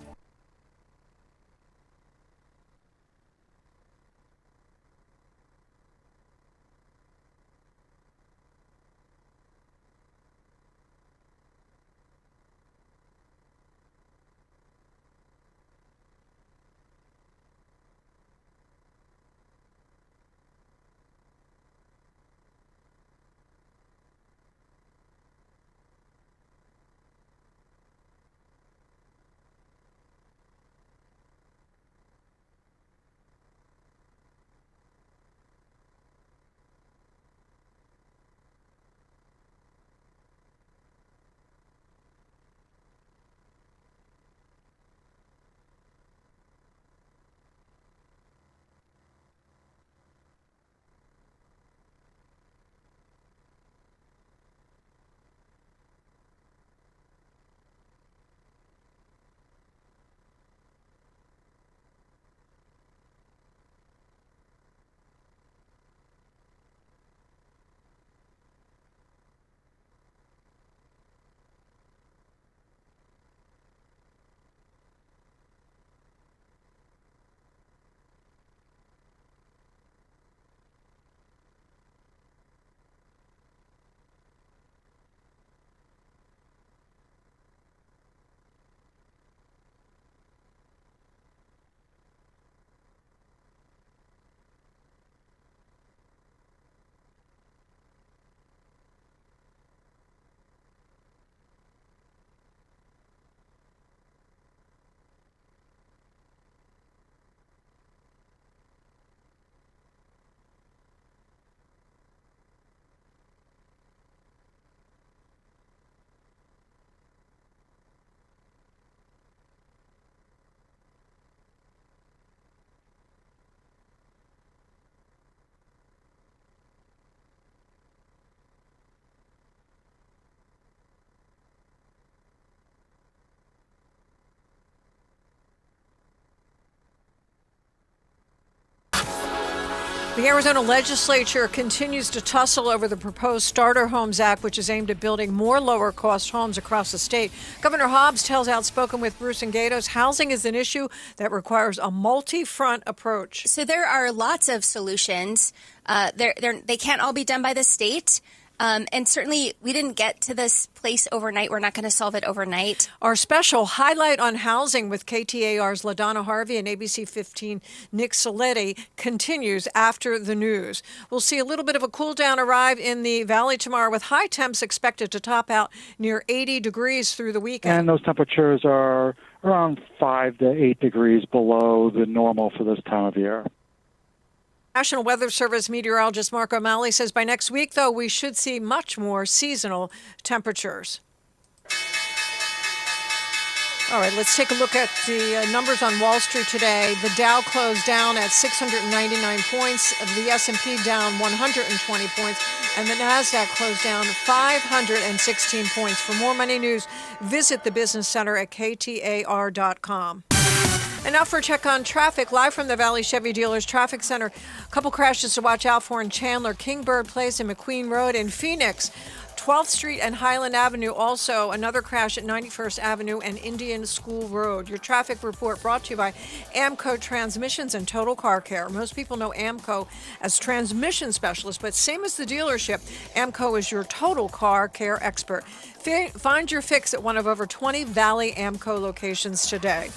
The Arizona legislature continues to tussle over the proposed Starter Homes Act, which is aimed at building more lower-cost homes across the state. Governor Hobbs tells Outspoken with Bruce and Gatos housing is an issue that requires a multi-front approach. So there are lots of solutions. They can't all be done by the state. And certainly, we didn't get to this place overnight. We're not going to solve it overnight. Our special highlight on housing with KTAR's LaDonna Harvey and ABC15 Nick Soletti continues after the news. We'll see a little bit of a cool down arrive in the valley tomorrow, with high temps expected to top out near 80 degrees through the weekend. And those temperatures are around 5 to 8 degrees below the normal for this time of year. National Weather Service meteorologist Mark O'Malley says by next week, though, we should see much more seasonal temperatures. All right, let's take a look at the numbers on Wall Street today. The Dow closed down at 699 points, the S&P down 120 points, and the Nasdaq closed down 516 points. For more money news, visit the Business Center at KTAR.com. And now for a check on traffic, live from the Valley Chevy Dealers Traffic Center. A couple crashes to watch out for in Chandler, Kingbird Place and McQueen Road. In Phoenix, 12th Street and Highland Avenue. Also, another crash at 91st Avenue and Indian School Road. Your traffic report brought to you by AMCO Transmissions and Total Car Care. Most people know AMCO as transmission specialist, but same as the dealership, AMCO is your total car care expert. Find your fix at one of over 20 Valley AMCO locations today.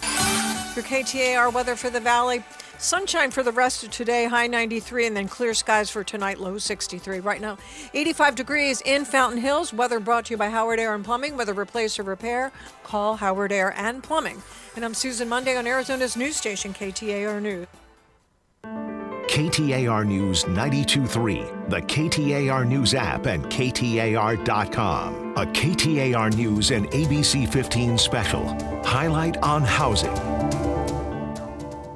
Your KTAR weather for the Valley. Sunshine for the rest of today, high 93, and then clear skies for tonight, low 63. Right now, 85 degrees in Fountain Hills. Weather brought to you by Howard Air and Plumbing. Whether replace or repair, call Howard Air and Plumbing. And I'm Susan Monday on Arizona's news station, KTAR News. KTAR News 92.3, the KTAR News app, and KTAR.com. A KTAR News and ABC15 special. Highlight on housing.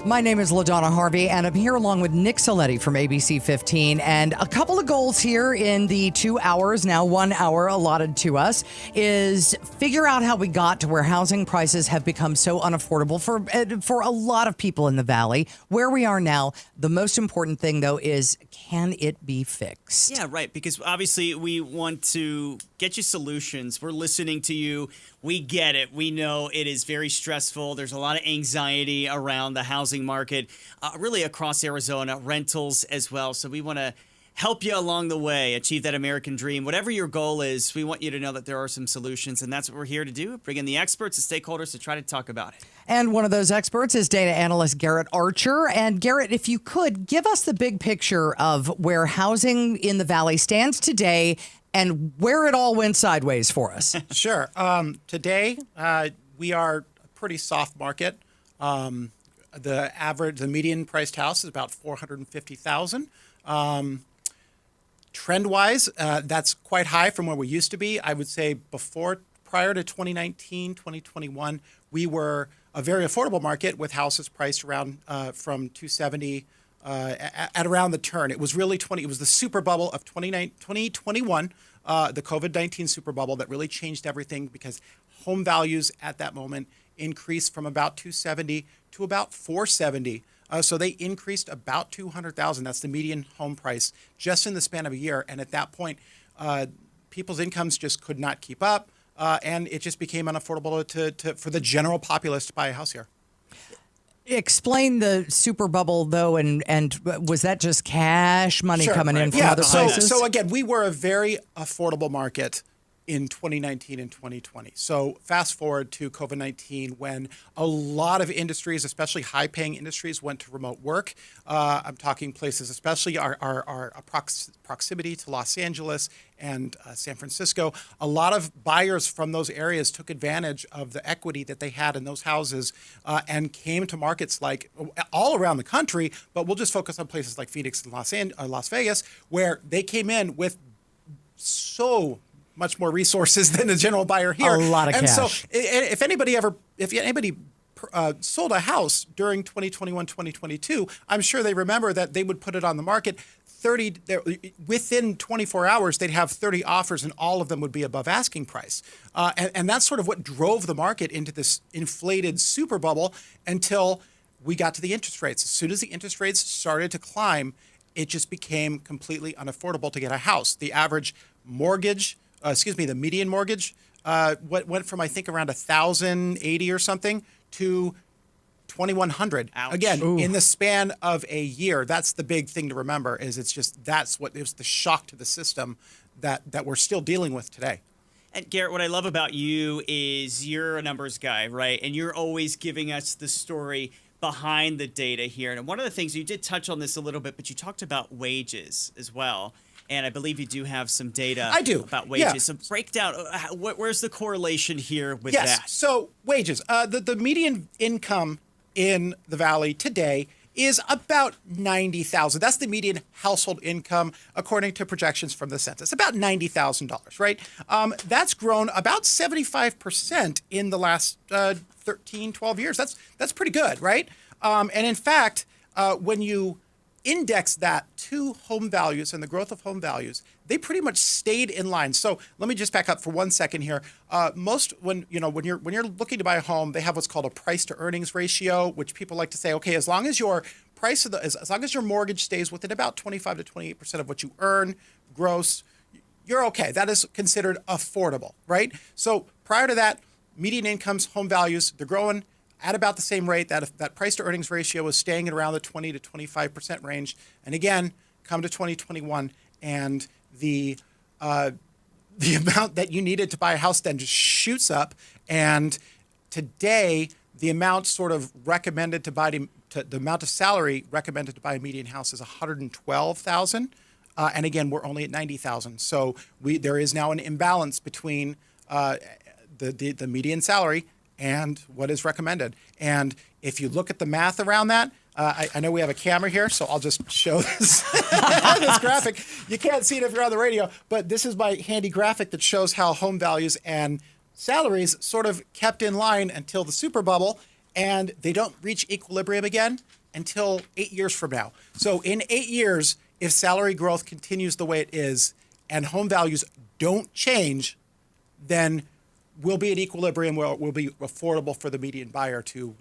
My name is LaDonna Harvey, and I'm here along with Nick Soletti from ABC 15. And a couple of goals here in the 2 hours, now 1 hour allotted to us, is figure out how we got to where housing prices have become so unaffordable for a lot of people in the Valley. Where we are now, the most important thing, though, is can it be fixed? Yeah, right, because obviously we want to get you solutions. We're listening to you. We get it. We know it is very stressful. There's a lot of anxiety around the housing market, really across Arizona, rentals as well. So we want to help you along the way, achieve that American dream. Whatever your goal is, we want you to know that there are some solutions, and that's what we're here to do, bring in the experts and stakeholders to try to talk about it. And one of those experts is data analyst Garrett Archer. And Garrett, if you could, give us the big picture of where housing in the Valley stands today and where it all went sideways for us. Sure. Today, we are a pretty soft market. The median priced house is about $450,000. Trend-wise, that's quite high from where we used to be. I would say prior to 2019, 2021, we were a very affordable market with houses priced around from $270,000 at around the turn. It was really it was the super bubble of 2021, the COVID-19 super bubble that really changed everything because home values at that moment increased from about $270,000 to about $470,000. So they increased about $200,000. That's the median home price just in the span of a year. And at that point, people's incomes just could not keep up, and it just became unaffordable for the general populace to buy a house here. Explain the super bubble, though, and was that just cash money coming in from other places? So again, we were a very affordable market in 2019 and 2020. So fast forward to COVID-19 when a lot of industries, especially high-paying industries, went to remote work. I'm talking places, especially our proximity to Los Angeles and San Francisco. A lot of buyers from those areas took advantage of the equity that they had in those houses and came to markets like all around the country, but we'll just focus on places like Phoenix and Las Vegas, where they came in with so much more resources than the general buyer here. A lot of and cash. So if anybody sold a house during 2021, 2022, I'm sure they remember that they would put it on the market. Within 24 hours, they'd have 30 offers, and all of them would be above asking price. And that's sort of what drove the market into this inflated super bubble until we got to the interest rates. As soon as the interest rates started to climb, it just became completely unaffordable to get a house. The average mortgage, the median mortgage, went from I think around 1,080 or something to 2,100. Ouch. Again, Ooh. in the span of a year. That's the big thing to remember. Is it's just that's what it was the shock to the system that we're still dealing with today. And Garrett, what I love about you is you're a numbers guy, right? And you're always giving us the story behind the data here. And one of the things, you did touch on this a little bit, but you talked about wages as well. And I believe you do have some data I do. about wages. Yeah. So break down, where's the correlation here with Yes. that? So wages, the median income in the Valley today is about $90,000. That's the median household income according to projections from the census, about $90,000, right? That's grown about 75% in the last 13, 12 years. That's pretty good, right? And in fact, when you index that to home values and the growth of home values, they pretty much stayed in line. So let me just back up for 1 second here. When you're looking to buy a home, they have what's called a price to earnings ratio, which people like to say, okay, as long as your as long as your mortgage stays within about 25 to 28% of what you earn gross, you're okay. That is considered affordable, right? So prior to that, median incomes, home values, they're growing at about the same rate. That price to earnings ratio is staying at around the 20 to 25% range. And again, come to 2021, and the amount that you needed to buy a house then just shoots up. And today, the amount sort of recommended to buy the amount of salary recommended to buy a median house is $112,000. And again, we're only at $90,000. So there is now an imbalance between the median salary and what is recommended. And if you look at the math around that, I know we have a camera here, so I'll just show this, this graphic. You can't see it if you're on the radio, but this is my handy graphic that shows how home values and salaries sort of kept in line until the super bubble, and they don't reach equilibrium again until 8 years from now. So in 8 years, if salary growth continues the way it is and home values don't change, then we'll be at equilibrium where it will be affordable for the median buyer to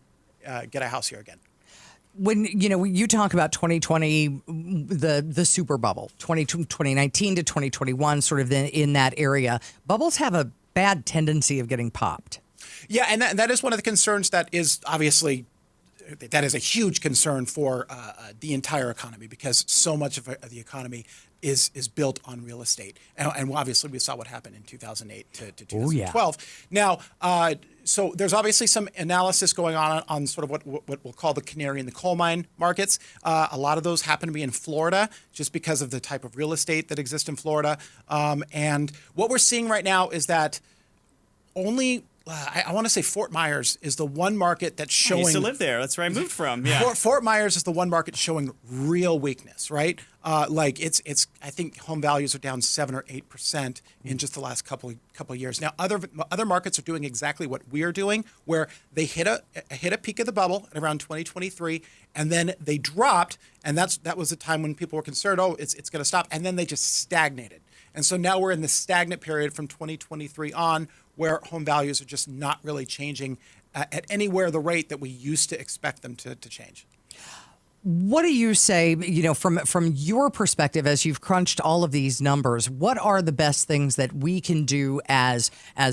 get a house here again. When you talk about 2020, the super bubble, 2019 to 2021, sort of in that area, bubbles have a bad tendency of getting popped. Yeah, and that is one of the concerns that is obviously, that is a huge concern for the entire economy, because so much of the economy is built on real estate. And obviously we saw what happened in 2008 to 2012. Now, so there's obviously some analysis going on sort of what we'll call the canary in the coal mine markets. A lot of those happen to be in Florida just because of the type of real estate that exists in Florida. And what we're seeing right now is that only I want to say Fort Myers is the one market that's showing. I used to live there. That's where I moved from. Yeah. Fort Myers is the one market showing real weakness, right? Like it's. I think home values are down 7 or 8% in just the last couple of years. Now, other markets are doing exactly what we're doing, where they hit a peak of the bubble at around 2023, and then they dropped, and that was the time when people were concerned. Oh, it's going to stop, and then they just stagnated. And so now we're in the stagnant period from 2023 on, where home values are just not really changing at anywhere the rate that we used to expect them to change. What do you say, from your perspective, as you've crunched all of these numbers, what are the best things that we can do as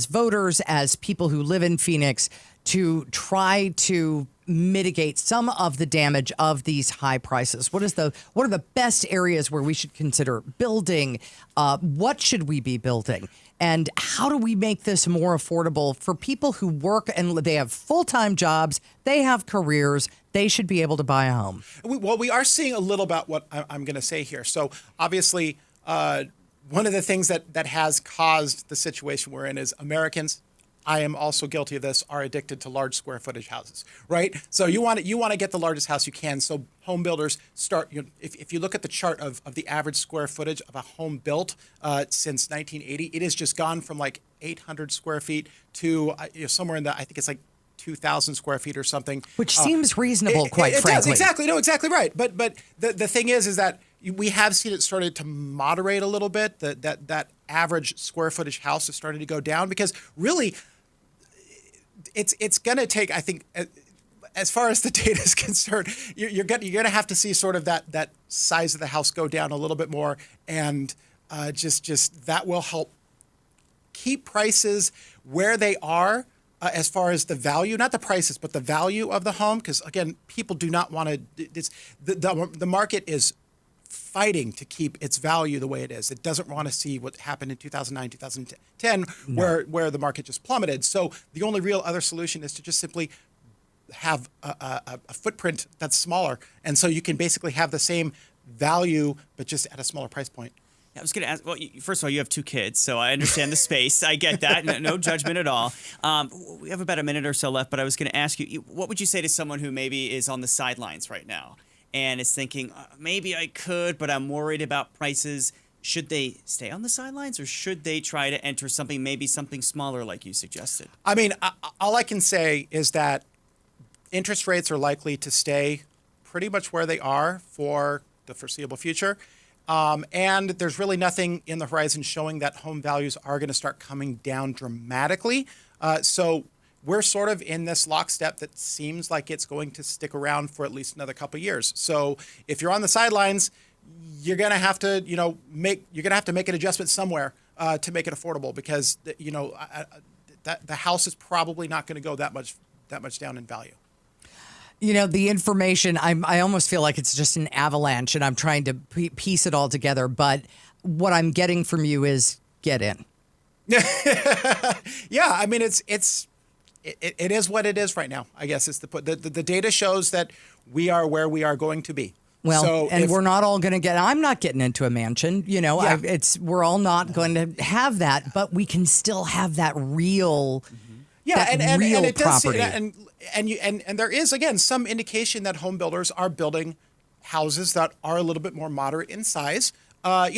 voters, as people who live in Phoenix, to try to mitigate some of the damage of these high prices? What are the best areas where we should consider building? What should we be building? And how do we make this more affordable for people who work and they have full-time jobs, they have careers, they should be able to buy a home? Well, we are seeing a little about what I'm going to say here. So obviously, one of the things that has caused the situation we're in is Americans, I am also guilty of this, are addicted to large square footage houses, right? So you want to get the largest house you can. So home builders start, if you look at the chart of the average square footage of a home built since 1980, it has just gone from like 800 square feet to somewhere in the, I think it's like 2,000 square feet or something. Which seems reasonable, quite frankly. Does, exactly. No, exactly right. But the thing is that we have seen it started to moderate a little bit. That average square footage house is starting to go down, because really, it's going to take, I think, as far as the data is concerned, you're going to have to see sort of that size of the house go down a little bit more, and just that will help keep prices where they are as far as the value, not the prices, but the value of the home. Because again, people do not want to. The market is fighting to keep its value the way it is. It doesn't want to see what happened in 2009, 2010, where the market just plummeted. So the only real other solution is to just simply have a footprint that's smaller, and so you can basically have the same value but just at a smaller price point. I was going to ask, well, first of all, you have 2 kids, so I understand the space. I get that. No judgment at all. We have about a minute or so left, but I was going to ask you, what would you say to someone who maybe is on the sidelines right now and is thinking, maybe I could, but I'm worried about prices? Should they stay on the sidelines, or should they try to enter something, maybe something smaller like you suggested? I mean, all I can say is that interest rates are likely to stay pretty much where they are for the foreseeable future. And there's really nothing in the horizon showing that home values are going to start coming down dramatically. So we're sort of in this lockstep that seems like it's going to stick around for at least another couple of years. So if you're on the sidelines, you're going to have to, make an adjustment somewhere to make it affordable, because the house is probably not going to go that much down in value. The information, I almost feel like it's just an avalanche, and I'm trying to piece it all together. But what I'm getting from you is get in. Yeah, I mean, it is what it is right now. I guess it's the data shows that we are where we are going to be. Well, so we're not all going to I'm not getting into a mansion. Yeah. We're all not going to have that, but we can still have that real. Yeah, and it does, property. And there is, again, some indication that home builders are building houses that are a little bit more moderate in size. I'm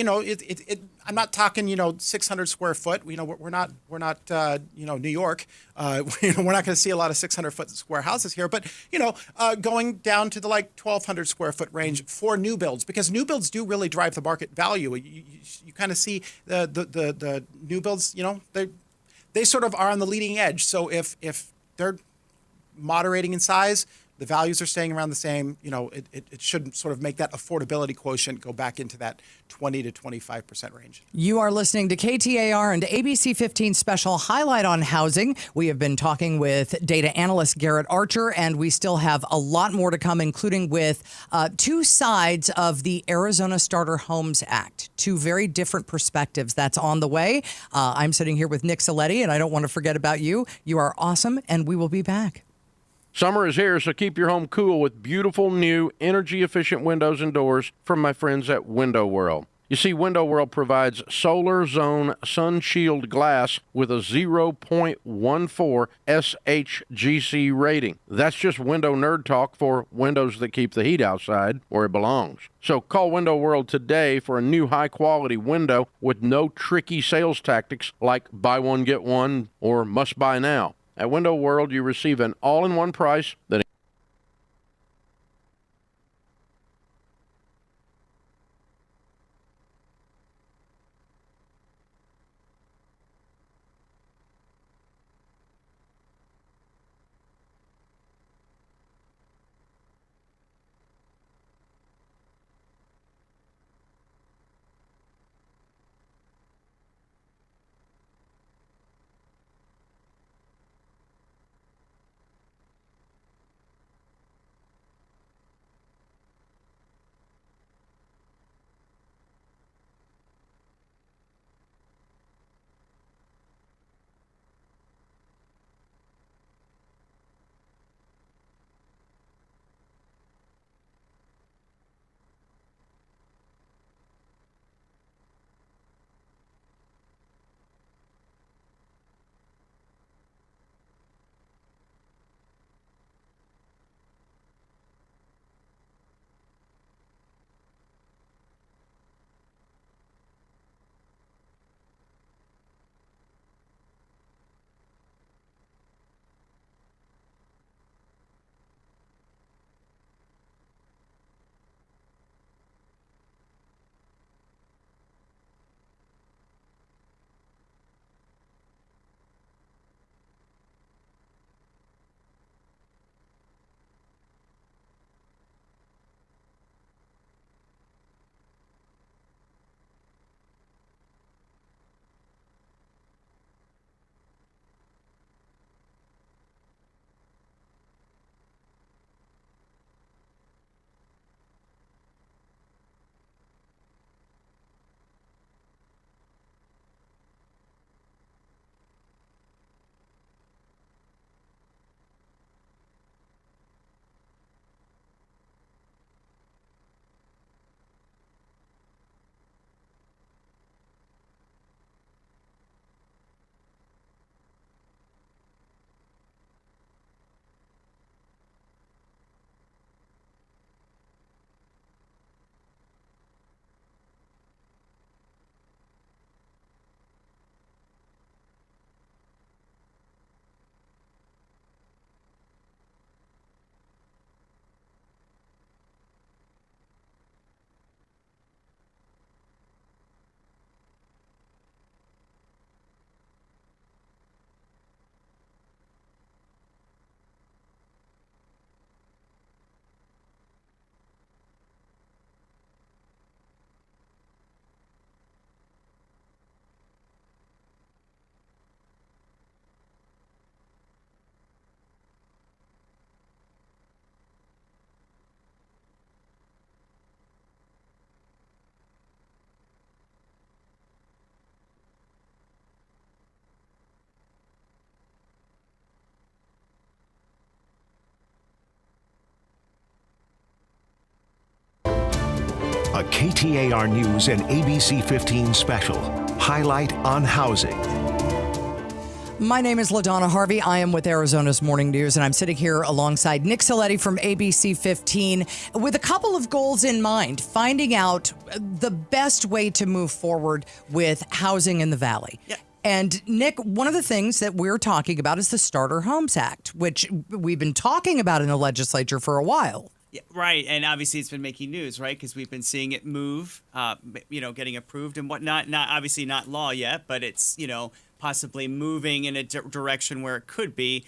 not talking 600 square foot. We're not New York. We're not going to see a lot of 600 foot square houses here. But going down to the 1,200 square foot range for new builds, because new builds do really drive the market value. You kind of see the new builds. They sort of are on the leading edge. So if they're moderating in size, the values are staying around the same, it should sort of make that affordability quotient go back into that 20 to 25% range. You are listening to KTAR and ABC15 special highlight on housing. We have been talking with data analyst Garrett Archer, and we still have a lot more to come, including with 2 sides of the Arizona Starter Homes Act. 2 very different perspectives. That's on the way. I'm sitting here with Nick Saletti, and I don't want to forget about you. You are awesome, and we will be back. Summer is here, so keep your home cool with beautiful, new, energy-efficient windows and doors from my friends at Window World. You see, Window World provides Solar Zone Sun Shield glass with a 0.14 SHGC rating. That's just window nerd talk for windows that keep the heat outside where it belongs. So call Window World today for a new high-quality window with no tricky sales tactics like buy one, get one, or must buy now. At Window World, you receive an all-in-one price that A KTAR News and ABC15 special. Highlight on housing. My name is LaDonna Harvey. I am with Arizona's Morning News, and I'm sitting here alongside Nick Saletti from ABC15 with a couple of goals in mind, finding out the best way to move forward with housing in the Valley. Yeah. And Nick, one of the things that we're talking about is the Starter Homes Act, which we've been talking about in the legislature for a while. Yeah, right, and obviously it's been making news, right? Because we've been seeing it move, getting approved and whatnot. Not obviously not law yet, but it's possibly moving in a direction where it could be.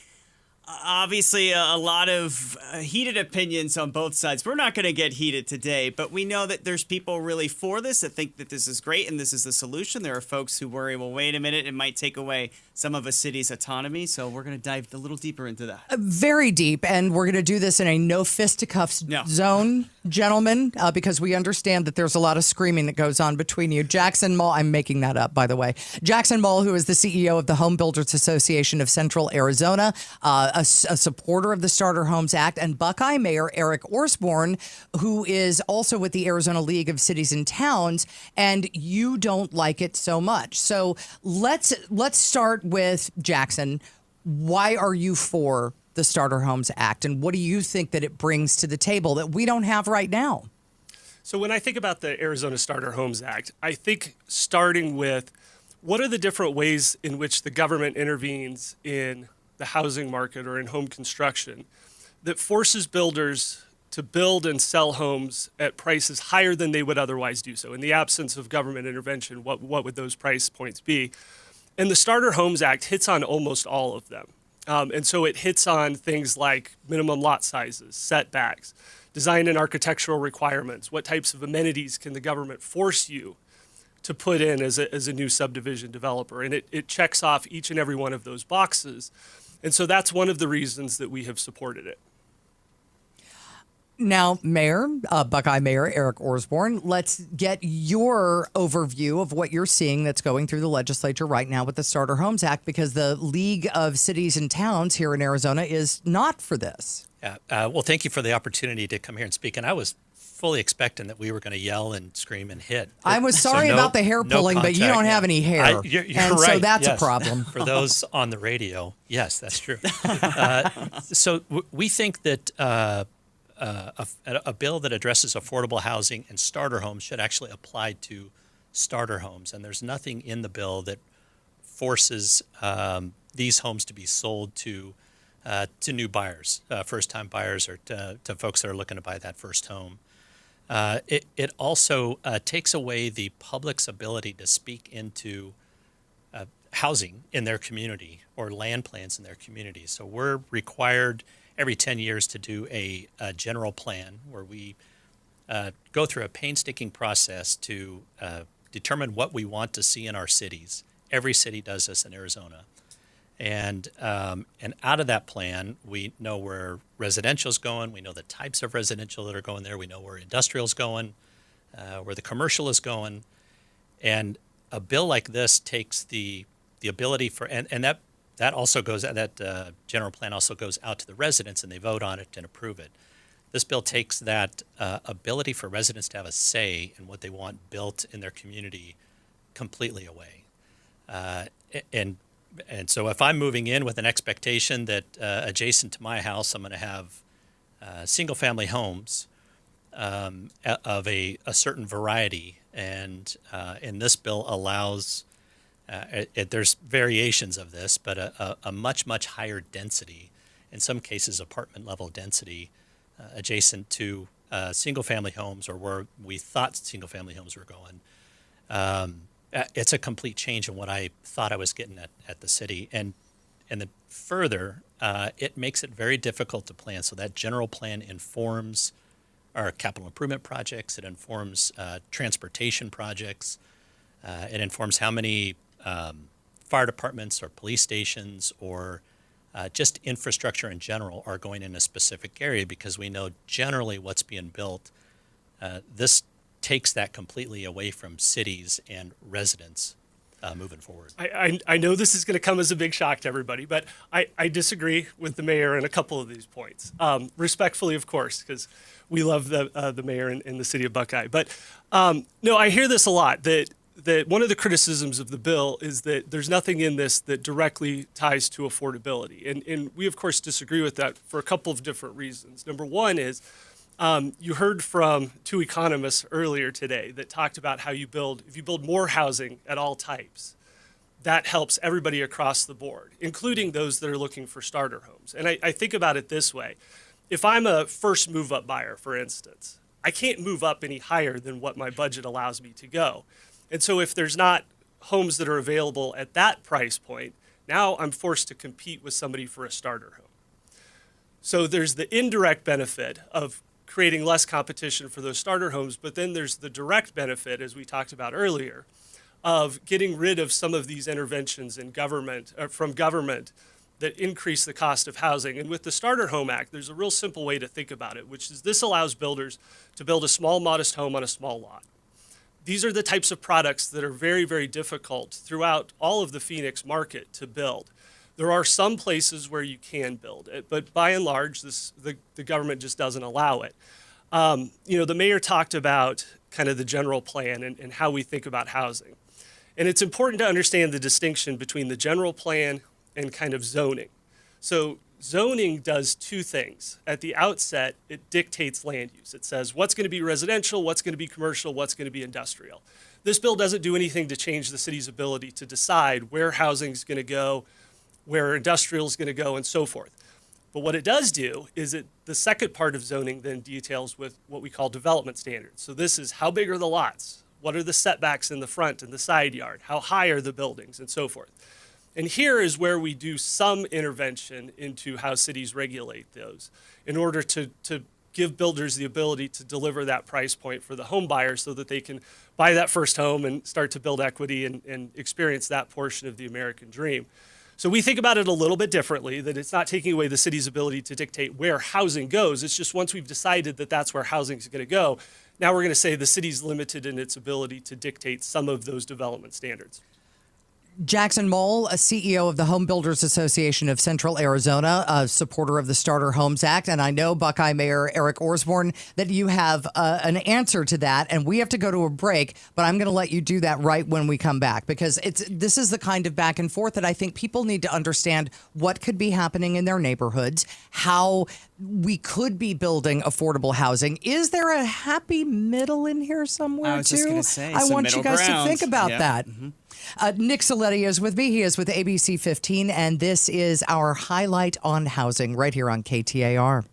Obviously, a lot of heated opinions on both sides. We're not going to get heated today, but we know that there's people really for this that think that this is great and this is the solution. There are folks who worry, well, wait a minute, it might take away some of a city's autonomy. So we're going to dive a little deeper into that. Very deep, and we're going to do this in a no fisticuffs zone, gentlemen, because we understand that there's a lot of screaming that goes on between you. Jackson Mall, I'm making that up, by the way. Jackson Mall, who is the CEO of the Home Builders Association of Central Arizona, a supporter of the Starter Homes Act, and Buckeye Mayor Eric Osborne, who is also with the Arizona League of Cities and Towns, and you don't like it so much. So let's start with Jackson. Why are you for the Starter Homes Act, and what do you think that it brings to the table that we don't have right now? So when I think about the Arizona Starter Homes Act, I think starting with what are the different ways in which the government intervenes in the housing market or in home construction that forces builders to build and sell homes at prices higher than they would otherwise do so. In the absence of government intervention, what would those price points be? And the Starter Homes Act hits on almost all of them. And so it hits on things like minimum lot sizes, setbacks, design and architectural requirements. What types of amenities can the government force you to put in as a new subdivision developer? And it checks off each and every one of those boxes. And so that's one of the reasons that we have supported it. Now, Buckeye Mayor Eric Osborne, let's get your overview of what you're seeing that's going through the legislature right now with the Starter Homes Act, because the League of Cities and Towns here in Arizona is not for this. Yeah. Well, thank you for the opportunity to come here and speak. And I was fully expecting that we were going to yell and scream and hit. I was sorry about the hair pulling, but you don't have any hair. You're and right. So that's yes. a problem. For those on the radio, yes, that's true. So we think that a bill that addresses affordable housing and starter homes should actually apply to starter homes. And there's nothing in the bill that forces these homes to be sold to new buyers, first-time buyers, or to folks that are looking to buy that first home. It also takes away the public's ability to speak into housing in their community or land plans in their community. So we're required every 10 years to do a general plan where we go through a painstaking process to determine what we want to see in our cities. Every city does this in Arizona. And out of that plan, we know where residential's going. We know the types of residential that are going there. We know where industrial's going, where the commercial is going. And a bill like this takes the ability for, and that also goes, that general plan also goes out to the residents and they vote on it and approve it. This bill takes that ability for residents to have a say in what they want built in their community completely away. And so if I'm moving in with an expectation that adjacent to my house, I'm going to have single-family homes of a certain variety, and this bill allows, there's variations of this, but a much, much higher density, in some cases apartment-level density, adjacent to single-family homes or where we thought single-family homes were going. It's a complete change in what I thought I was getting at the city. And then further, it makes it very difficult to plan. So that general plan informs our capital improvement projects. It informs transportation projects. It informs how many fire departments or police stations or just infrastructure in general are going in a specific area, because we know generally what's being built. This takes that completely away from cities and residents. moving forward. I know this is going to come as a big shock to everybody, but I disagree with the mayor in a couple of these points. Respectfully, of course, because we love the mayor in the city of Buckeye. But no, I hear this a lot, that one of the criticisms of the bill is that there's nothing in this that directly ties to affordability. And we, of course, disagree with that for a couple of different reasons. Number one is you heard from two economists earlier today that talked about how if you build more housing at all types, that helps everybody across the board, including those that are looking for starter homes. And I think about it this way. If I'm a first move-up buyer, for instance, I can't move up any higher than what my budget allows me to go. And so if there's not homes that are available at that price point, now I'm forced to compete with somebody for a starter home. So there's the indirect benefit of creating less competition for those starter homes, but then there's the direct benefit, as we talked about earlier, of getting rid of some of these interventions in from government that increase the cost of housing. And with the Starter Home Act, there's a real simple way to think about it, which is this allows builders to build a small, modest home on a small lot. These are the types of products that are very, very difficult throughout all of the Phoenix market to build. There are some places where you can build it, but by and large, the government just doesn't allow it. The mayor talked about kind of the general plan and how we think about housing. And it's important to understand the distinction between the general plan and kind of zoning. So zoning does two things. At the outset, it dictates land use. It says what's going to be residential, what's going to be commercial, what's going to be industrial. This bill doesn't do anything to change the city's ability to decide where housing is going to go, where industrial is going to go, and so forth. But what it does do is the second part of zoning then details with what we call development standards. So this is how big are the lots? What are the setbacks in the front and the side yard? How high are the buildings, and so forth. And here is where we do some intervention into how cities regulate those in order to give builders the ability to deliver that price point for the home buyers so that they can buy that first home and start to build equity and experience that portion of the American dream. So we think about it a little bit differently, that it's not taking away the city's ability to dictate where housing goes. It's just once we've decided that that's where housing is going to go, now we're going to say the city's limited in its ability to dictate some of those development standards. Jackson Mole, a CEO of the Home Builders Association of Central Arizona, a supporter of the Starter Homes Act. And I know, Buckeye Mayor Eric Osborne, that you have an answer to that. And we have to go to a break, but I'm going to let you do that right when we come back, because this is the kind of back and forth that I think people need to understand what could be happening in their neighborhoods, how we could be building affordable housing. Is there a happy middle in here somewhere, I was just too? going to say, I some want you middle guys ground. to think about Yeah. that. Mm-hmm. Nick Saletti is with me. He is with ABC15, and this is our highlight on housing right here on KTAR.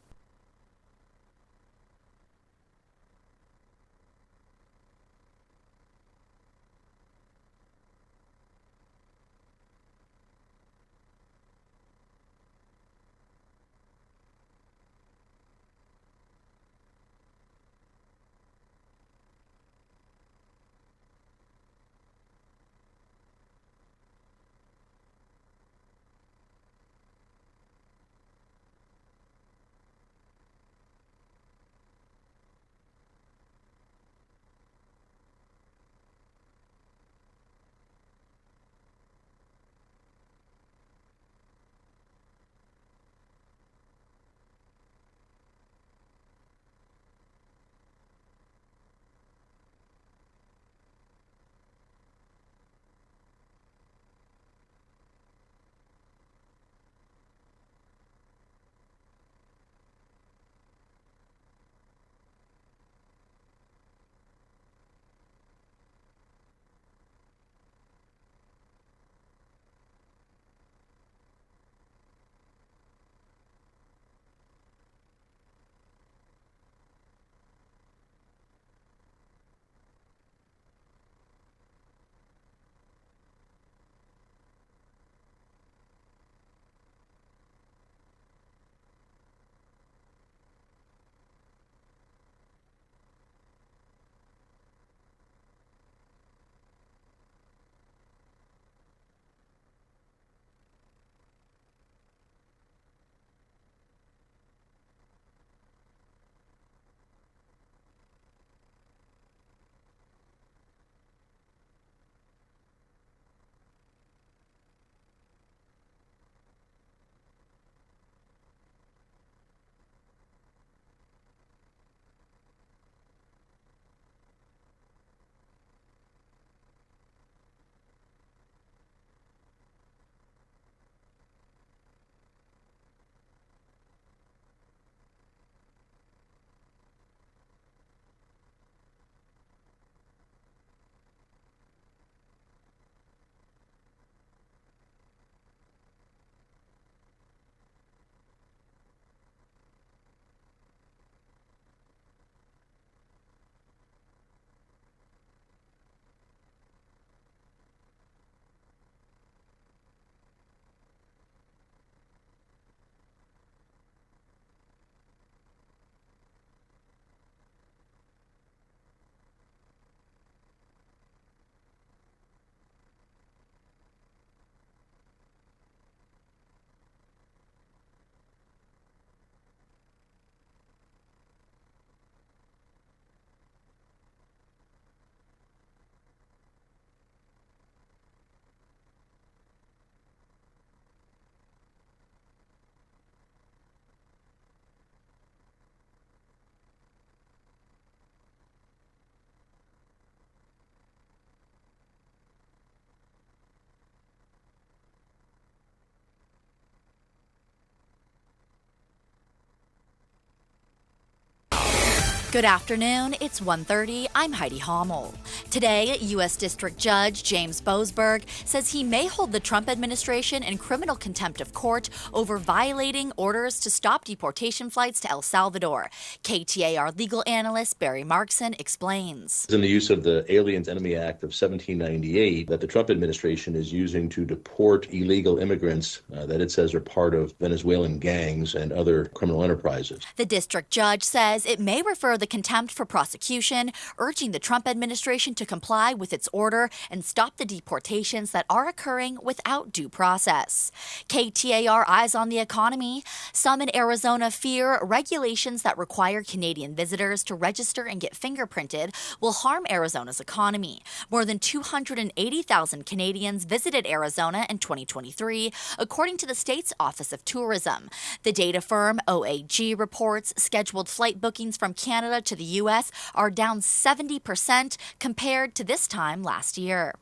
Good afternoon. It's 1:30. I'm Heidi Hommel. Today, U.S. District Judge James Boasberg says he may hold the Trump administration in criminal contempt of court over violating orders to stop deportation flights to El Salvador. KTAR legal analyst Barry Markson explains. In the use of the Aliens Enemy Act of 1798 that the Trump administration is using to deport illegal immigrants that it says are part of Venezuelan gangs and other criminal enterprises. The district judge says it may refer the contempt for prosecution, urging the Trump administration to comply with its order and stop the deportations that are occurring without due process. KTAR eyes on the economy. Some in Arizona fear regulations that require Canadian visitors to register and get fingerprinted will harm Arizona's economy. More than 280,000 Canadians visited Arizona in 2023, according to the state's Office of Tourism. The data firm OAG reports scheduled flight bookings from Canada to the U.S. are down 70% compared to this time last year.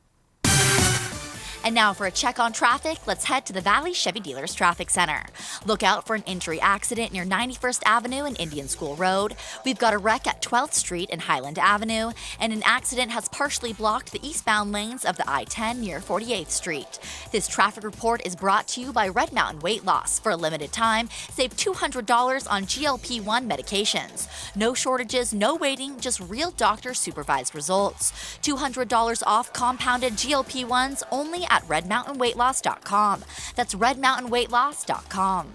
And now for a check on traffic, let's head to the Valley Chevy Dealers Traffic Center. Look out for an injury accident near 91st Avenue and Indian School Road. We've got a wreck at 12th Street and Highland Avenue, and an accident has partially blocked the eastbound lanes of the I-10 near 48th Street. This traffic report is brought to you by Red Mountain Weight Loss. For a limited time, save $200 on GLP-1 medications. No shortages, no waiting, just real doctor-supervised results. $200 off compounded GLP-1s only at redmountainweightloss.com. That's redmountainweightloss.com.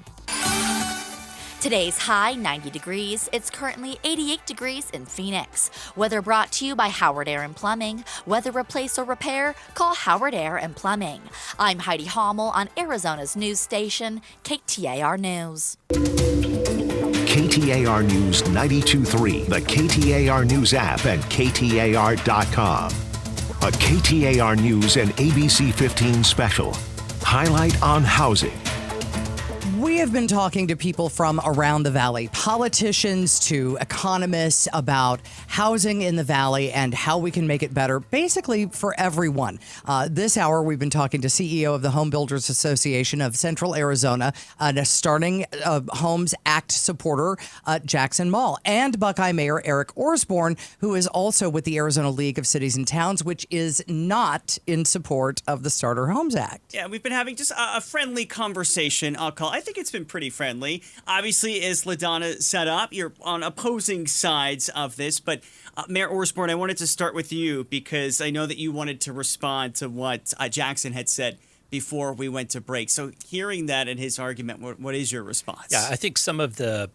Today's high, 90 degrees. It's currently 88 degrees in Phoenix. Weather brought to you by Howard Air and Plumbing. Weather replace or repair? Call Howard Air and Plumbing. I'm Heidi Hommel on Arizona's news station, KTAR News. KTAR News 92.3, the KTAR News app, and KTAR.com. A KTAR News and ABC15 special. Highlight on housing. We have been talking to people from around the Valley, politicians to economists, about housing in the Valley and how we can make it better, basically for everyone. This hour, we've been talking to CEO of the Home Builders Association of Central Arizona, a starting Homes Act supporter, Jackson Mall, and Buckeye Mayor Eric Osborne, who is also with the Arizona League of Cities and Towns, which is not in support of the Starter Homes Act. Yeah, we've been having just a friendly conversation, I'll call. I think it's been pretty friendly. Obviously, as LaDonna set up, you're on opposing sides of this, but Mayor Osborne, I wanted to start with you because I know that you wanted to respond to what Jackson had said before we went to break. So hearing that in his argument, what is your response? Yeah, I think some of the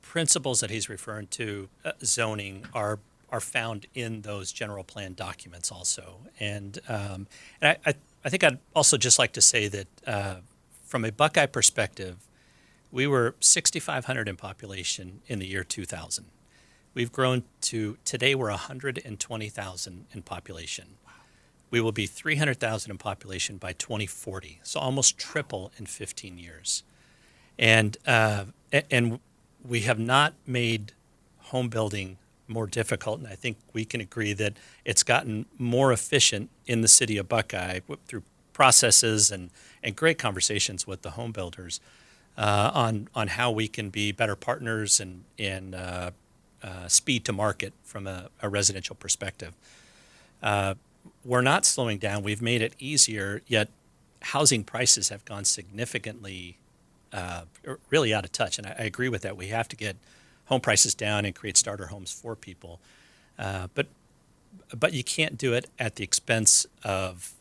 principles that he's referring to, zoning, are found in those general plan documents also. And I think I'd also just like to say that from a Buckeye perspective, we were 6,500 in population in the year 2000. We've grown to, today we're 120,000 in population. Wow. We will be 300,000 in population by 2040, so almost triple in 15 years. And we have not made home building more difficult, and I think we can agree that it's gotten more efficient in the city of Buckeye through processes and great conversations with the home builders on how we can be better partners and speed to market from a residential perspective. We're not slowing down. We've made it easier, yet housing prices have gone significantly really out of touch. And I agree with that. We have to get home prices down and create starter homes for people. But you can't do it at the expense of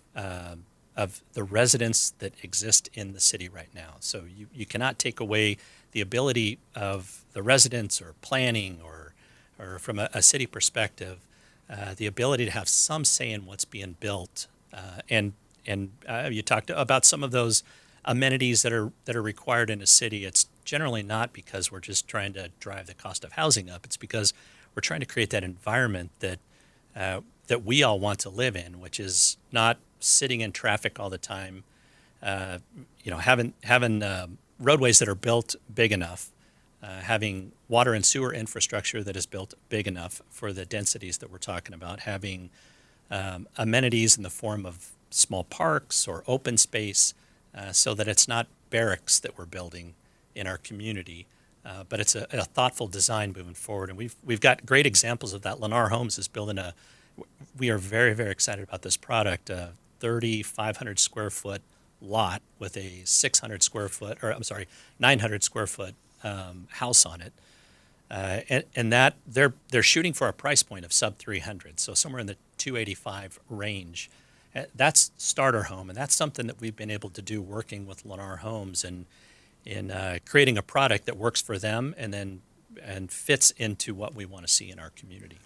the residents that exist in the city right now. So you cannot take away the ability of the residents or planning or from a city perspective, the ability to have some say in what's being built. And you talked about some of those amenities that are required in a city. It's generally not because we're just trying to drive the cost of housing up. It's because we're trying to create that environment that we all want to live in, which is not sitting in traffic all the time, having roadways that are built big enough, having water and sewer infrastructure that is built big enough for the densities that we're talking about, having amenities in the form of small parks or open space so that it's not barracks that we're building in our community, But it's a thoughtful design moving forward, and we've got great examples of that. Lennar Homes is building we are very, very excited about this product, 3,500 square foot lot with a 600 square foot, or I'm sorry, 900 square foot house on it. And that they're shooting for a price point of sub 300, so somewhere in the 285 range. That's starter home, and that's something that we've been able to do working with Lennar Homes and in creating a product that works for them and fits into what we want to see in our community.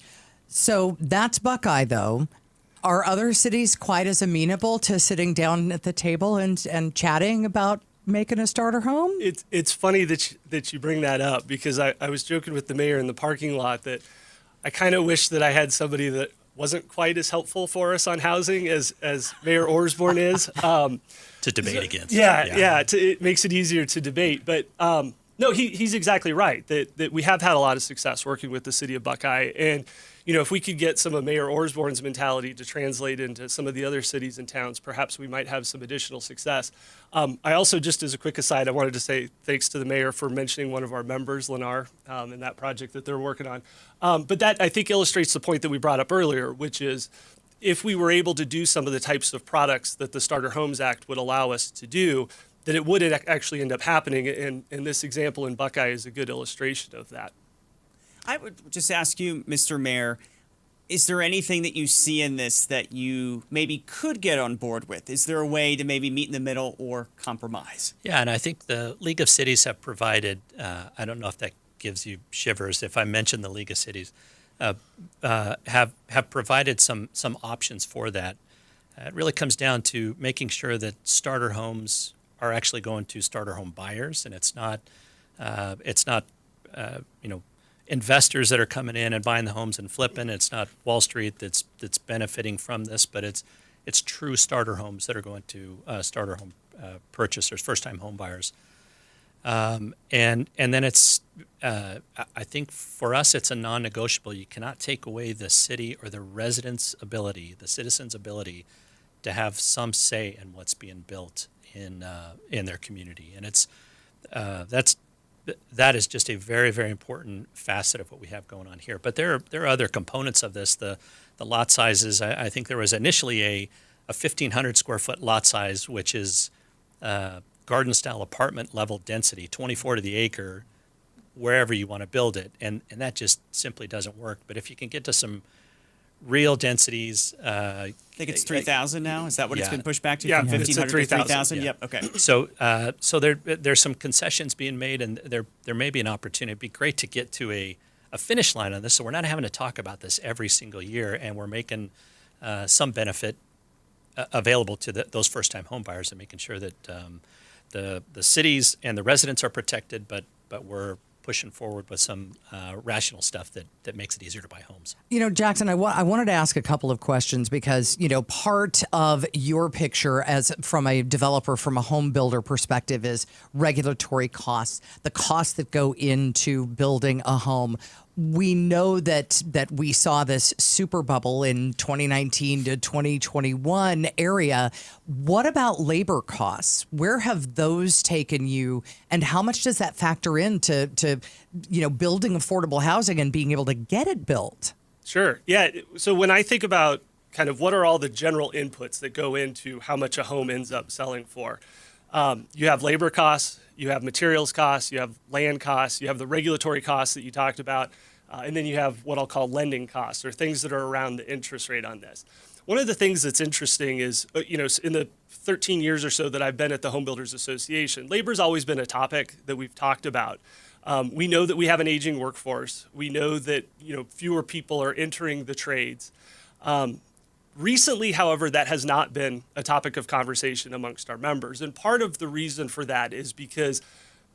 So that's Buckeye, though. Are other cities quite as amenable to sitting down at the table and chatting about making a starter home? It's funny that you bring that up, because I was joking with the mayor in the parking lot that I kind of wish that I had somebody that wasn't quite as helpful for us on housing as Mayor Osborne is. To debate against. Yeah. It makes it easier to debate. But no, he's exactly right that we have had a lot of success working with the city of Buckeye. And, if we could get some of Mayor Osborne's mentality to translate into some of the other cities and towns, perhaps we might have some additional success. I also, just as a quick aside, I wanted to say thanks to the mayor for mentioning one of our members, Lennar, in that project that they're working on. But that, I think, illustrates the point that we brought up earlier, which is if we were able to do some of the types of products that the Starter Homes Act would allow us to do, that it would actually end up happening. And this example in Buckeye is a good illustration of that. I would just ask you, Mr. Mayor, is there anything that you see in this that you maybe could get on board with? Is there a way to maybe meet in the middle or compromise? Yeah, and I think the League of Cities have provided, I don't know if that gives you shivers if I mention the League of Cities, have provided some options for that. It really comes down to making sure that starter homes are actually going to starter home buyers, and it's not investors that are coming in and buying the homes and flipping. It's not Wall Street that's benefiting from this, but it's true starter homes that are going to starter home purchasers, first-time home buyers. And then it's I think for us it's a non-negotiable. You cannot take away the city or the residents' ability, the citizens' ability, to have some say in what's being built in their community, and that is just a very, very important facet of what we have going on here. But there are other components of this. The lot sizes. I think there was initially a 1,500 square foot lot size, which is garden style apartment level density, 24 to the acre, wherever you want to build it, and that just simply doesn't work. But if you can get to some real densities, I think it's 3,000 now. Is that what it's been pushed back to? Yeah, from 1,500 to 3,000. Yeah. Yep. Okay. So there's some concessions being made, and there may be an opportunity. It'd be great to get to a finish line on this, so we're not having to talk about this every single year, and we're making some benefit available to those first-time home buyers, and making sure that the cities and the residents are protected, but we're pushing forward with some rational stuff that makes it easier to buy homes. Jackson, I wanted to ask a couple of questions because, part of your picture as from a developer, from a home builder perspective, is regulatory costs, the costs that go into building a home. We know that we saw this super bubble in 2019 to 2021 area. What about labor costs? Where have those taken you, and how much does that factor into building affordable housing and being able to get it built? Sure. Yeah. So when I think about kind of what are all the general inputs that go into how much a home ends up selling for, you have labor costs, you have materials costs, you have land costs, you have the regulatory costs that you talked about, and then you have what I'll call lending costs, or things that are around the interest rate on this. One of the things that's interesting is, in the 13 years or so that I've been at the Home Builders Association, labor's always been a topic that we've talked about. We know that we have an aging workforce. We know that fewer people are entering the trades. Recently, however, that has not been a topic of conversation amongst our members. And part of the reason for that is because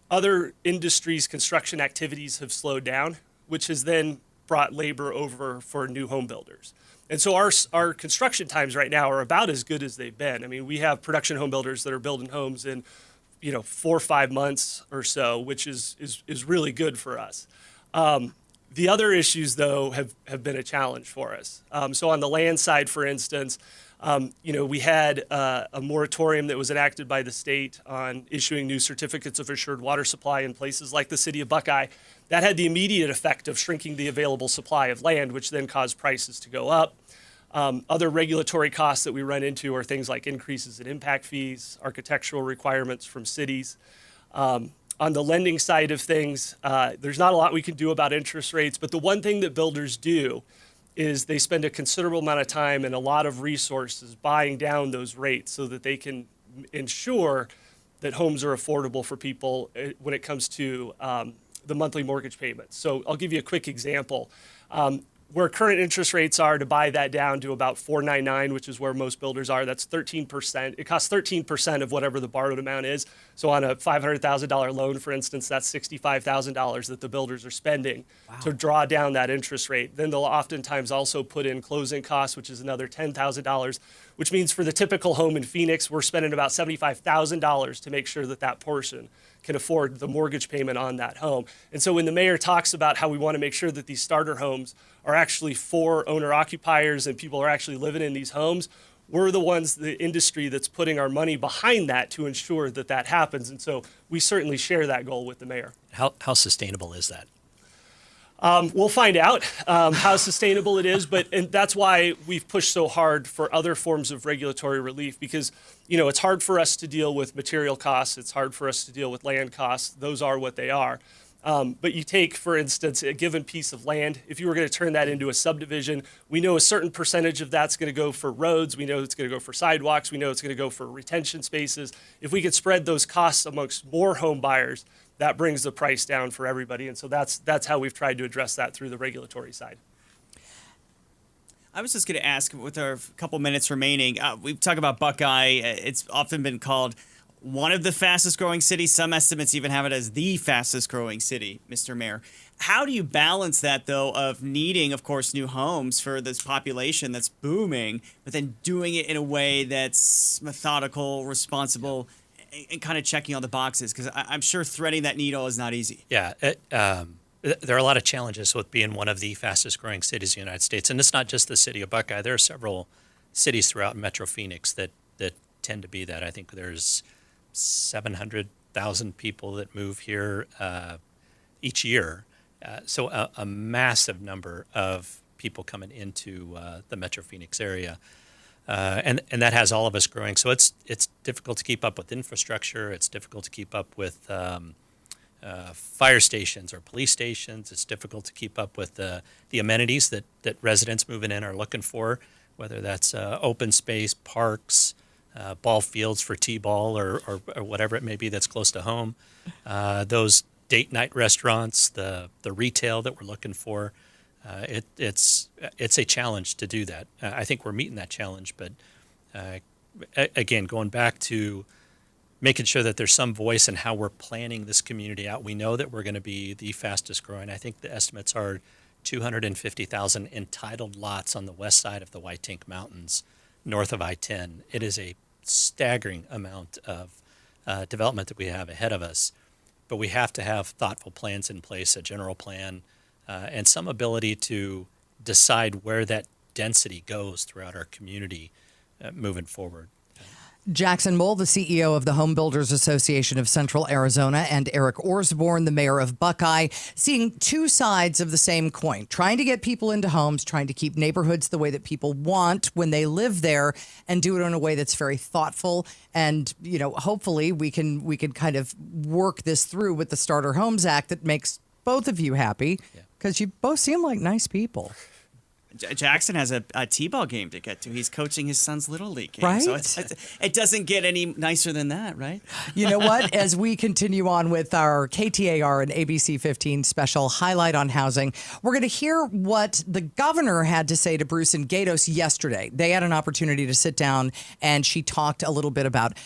other industries' construction activities have slowed down, which has then brought labor over for new home builders. And so our construction times right now are about as good as they've been. I mean, we have production home builders that are building homes in 4 or 5 months or so, which is really good for us. The other issues, though, have been a challenge for us. So on the land side, for instance, We had a moratorium that was enacted by the state on issuing new certificates of assured water supply in places like the city of Buckeye. That had the immediate effect of shrinking the available supply of land, which then caused prices to go up. Other regulatory costs that we run into are things like increases in impact fees, architectural requirements from cities. On the lending side of things, there's not a lot we can do about interest rates, but the one thing that builders do is they spend a considerable amount of time and a lot of resources buying down those rates so that they can ensure that homes are affordable for people when it comes to the monthly mortgage payments. So I'll give you a quick example. Where current interest rates are, to buy that down to about 4.99, which is where most builders are, that's 13%. It costs 13% of whatever the borrowed amount is. So on a $500,000 loan, for instance, that's $65,000 that the builders are spending to draw down that interest rate. Then they'll oftentimes also put in closing costs, which is another $10,000, which means for the typical home in Phoenix, we're spending about $75,000 to make sure that that person can afford the mortgage payment on that home. And so when the mayor talks about how we want to make sure that these starter homes are actually for owner-occupiers and people are actually living in these homes, we're the ones, the industry, that's putting our money behind that to ensure that that happens. And so we certainly share that goal with the mayor. How sustainable is that? We'll find out how sustainable it is, and that's why we've pushed so hard for other forms of regulatory relief, because it's hard for us to deal with material costs. It's hard for us to deal with land costs. Those are what they are. But you take, for instance, a given piece of land. If you were going to turn that into a subdivision, we know a certain percentage of that's going to go for roads. We know it's going to go for sidewalks. We know it's going to go for retention spaces. If we could spread those costs amongst more home buyers, that brings the price down for everybody. And so that's how we've tried to address that through the regulatory side. I was just going to ask, with our couple minutes remaining, we talk about Buckeye. It's often been called one of the fastest growing cities. Some estimates even have it as the fastest growing city, Mr. Mayor. How do you balance that, though, of needing, of course, new homes for this population that's booming, but then doing it in a way that's methodical, responsible, and kind of checking all the boxes? Because I'm sure threading that needle is not easy. Yeah. There are a lot of challenges with being one of the fastest growing cities in the United States. And it's not just the city of Buckeye. There are several cities throughout Metro Phoenix that tend to be that. I think there's 700,000 people that move here each year. So a massive number of people coming into the Metro Phoenix area. And that has all of us growing. So it's difficult to keep up with infrastructure. It's difficult to keep up with fire stations or police stations. It's difficult to keep up with the amenities that residents moving in are looking for, whether that's open space, parks, ball fields for t-ball or whatever it may be that's close to home. Those date night restaurants, the retail that we're looking for. It's a challenge to do that. I think we're meeting that challenge, but again, going back to making sure that there's some voice in how we're planning this community out. We know that we're going to be the fastest growing. I think the estimates are 250,000 entitled lots on the west side of the White Tank Mountains, north of I-10. It is a staggering amount of development that we have ahead of us, but we have to have thoughtful plans in place, a general plan, and some ability to decide where that density goes throughout our community moving forward. Jackson Mole, the CEO of the Home Builders Association of Central Arizona, and Eric Orsborn, the mayor of Buckeye, seeing two sides of the same coin, trying to get people into homes, trying to keep neighborhoods the way that people want when they live there, and do it in a way that's very thoughtful. And, hopefully we can kind of work this through with the Starter Homes Act that makes both of you happy, because you both seem like nice people. Jackson has a t-ball game to get to. He's coaching his son's Little League game. Right. So it doesn't get any nicer than that, right? You know what? As we continue on with our KTAR and ABC15 special highlight on housing, we're going to hear what the governor had to say to Bruce and Gatos yesterday. They had an opportunity to sit down, and she talked a little bit about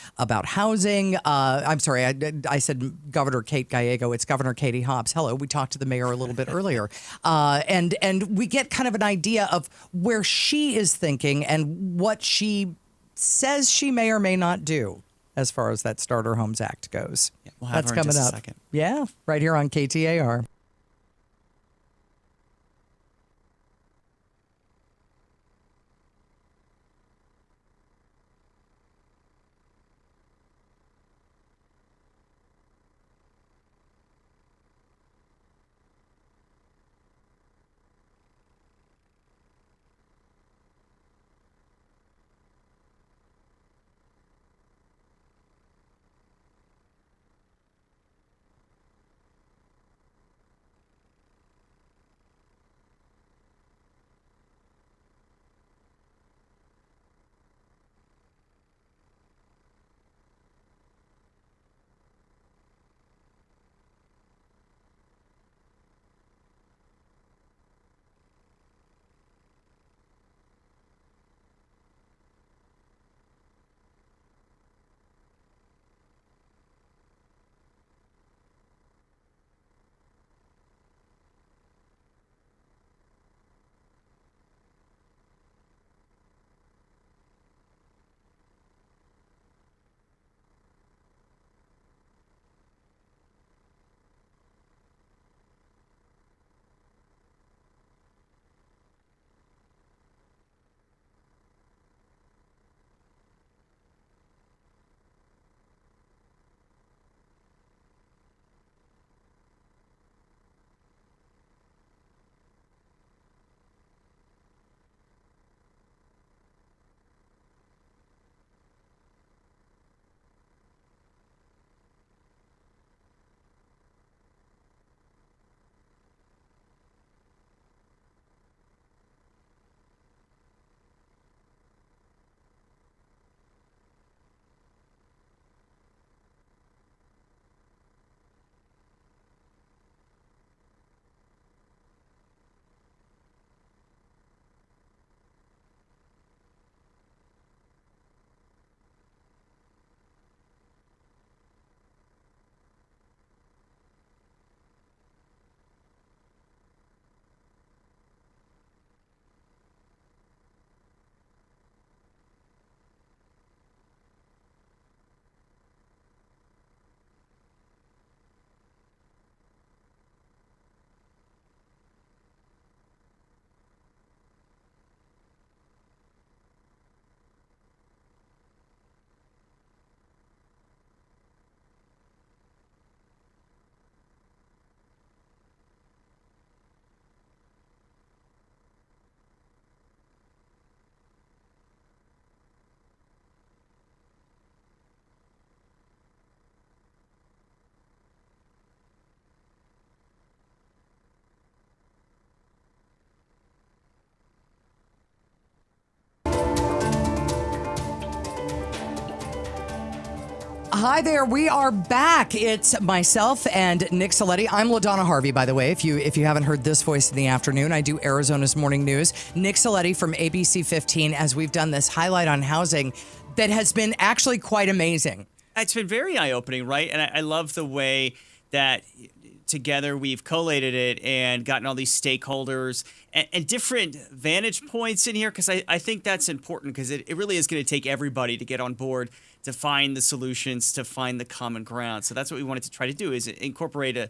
housing. I'm sorry, I said Governor Kate Gallego. It's Governor Katie Hobbs. Hello. We talked to the mayor a little bit earlier. And we get kind of an idea of where she is thinking and what she says she may or may not do as far as that Starter Homes Act goes. Yeah, we'll have That's her in coming just up. a second. Yeah, right here on KTAR. Hi there, we are back. It's myself and Nick Saletti. I'm LaDonna Harvey, by the way. If you haven't heard this voice in the afternoon, I do Arizona's morning news. Nick Saletti from ABC15, as we've done this highlight on housing that has been actually quite amazing. It's been very eye-opening, right? And I love the way that together we've collated it and gotten all these stakeholders and different vantage points in here, because I think that's important, because it really is going to take everybody to get on board, to find the solutions, to find the common ground. So that's what we wanted to try to do, is incorporate a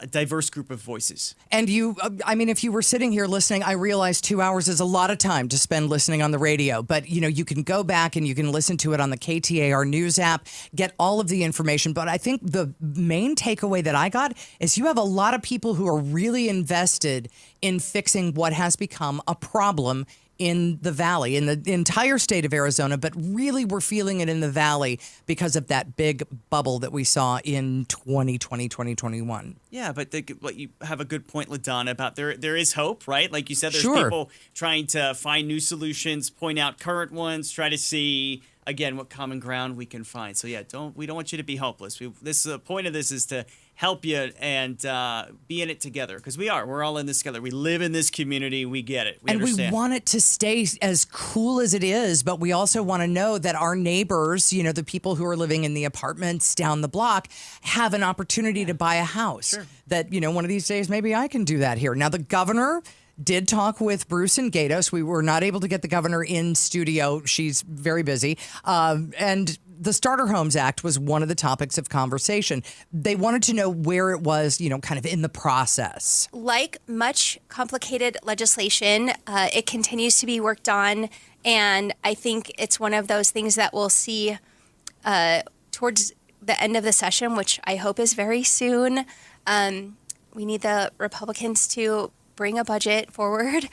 diverse group of voices. And if you were sitting here listening, I realize 2 hours is a lot of time to spend listening on the radio. But, you can go back and you can listen to it on the KTAR News app, get all of the information. But I think the main takeaway that I got is you have a lot of people who are really invested in fixing what has become a problem in the Valley, in the entire state of Arizona, but really we're feeling it in the Valley because of that big bubble that we saw in 2020, 2021. Yeah, but you have a good point, LaDonna, about there is hope, right? Like you said, there's Sure. people trying to find new solutions, point out current ones, try to see, again, what common ground we can find. So yeah, we don't want you to be hopeless. The point of this is to help you and be in it together, because we're all in this together. We live in this community. We get it. We understand. We want it to stay as cool as it is, but we also want to know that our neighbors, the people who are living in the apartments down the block, have an opportunity to buy a house. Sure. That, one of these days, maybe I can do that here. Now, the governor did talk with Bruce and Gatos. We were not able to get the governor in studio. She's very busy. And the Starter Homes Act was one of the topics of conversation. They wanted to know where it was, kind of in the process. Like much complicated legislation, it continues to be worked on, and I think it's one of those things that we'll see towards the end of the session, which I hope is very soon. We need the Republicans to bring a budget forward.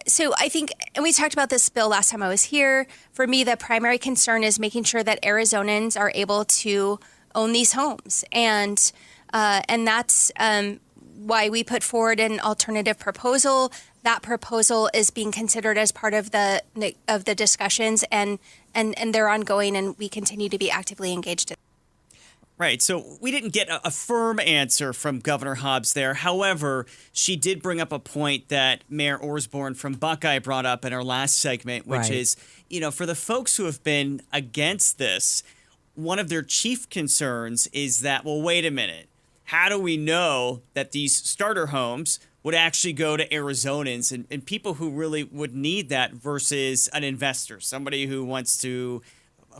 So I think, and we talked about this bill last time I was here, for me, the primary concern is making sure that Arizonans are able to own these homes. And that's why we put forward an alternative proposal. That proposal is being considered as part of the discussions, and they're ongoing, and we continue to be actively engaged in. Right. So we didn't get a firm answer from Governor Hobbs there. However, she did bring up a point that Mayor Osborne from Buckeye brought up in our last segment, which is, for the folks who have been against this, one of their chief concerns is that, well, wait a minute. How do we know that these starter homes would actually go to Arizonans and people who really would need that versus an investor, somebody who wants to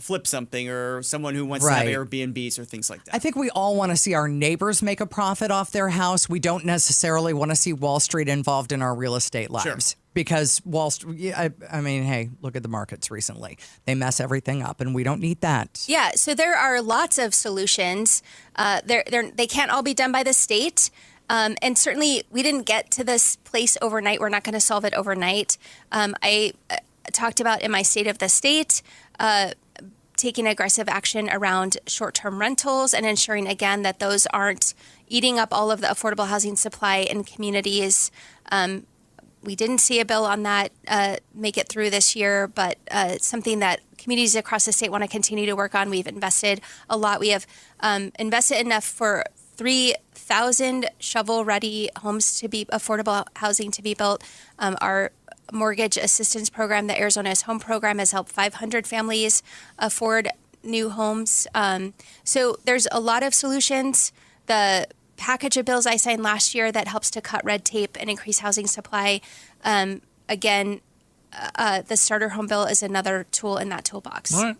flip something, or someone who wants to have Airbnbs or things like that? I think we all want to see our neighbors make a profit off their house. We don't necessarily want to see Wall Street involved in our real estate lives. Sure. Because Wall Street, hey, look at the markets recently. They mess everything up, and we don't need that. Yeah, so there are lots of solutions. They can't all be done by the state. And certainly we didn't get to this place overnight. We're not going to solve it overnight. I talked about in my State of the State, taking aggressive action around short-term rentals and ensuring, again, that those aren't eating up all of the affordable housing supply in communities. We didn't see a bill on that make it through this year, but it's something that communities across the state want to continue to work on. We've invested a lot. We have invested enough for 3,000 shovel-ready homes to be affordable housing to be built. Our mortgage assistance program, the Arizona's Home Program, has helped 500 families afford new homes. So there's a lot of solutions. The package of bills I signed last year that helps to cut red tape and increase housing supply. Again, the starter home bill is another tool in that toolbox. All right.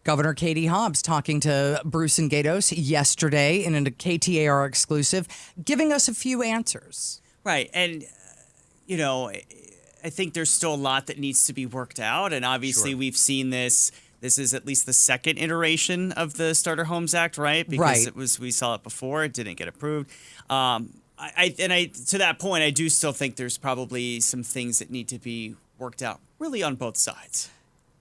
Governor Katie Hobbs talking to Bruce and Gatos yesterday in a KTAR exclusive, giving us a few answers. Right. And, I think there's still a lot that needs to be worked out. And obviously we've seen this. This is at least the second iteration of the Starter Homes Act, right? Because we saw it before. It didn't get approved. To that point, I do still think there's probably some things that need to be worked out really on both sides.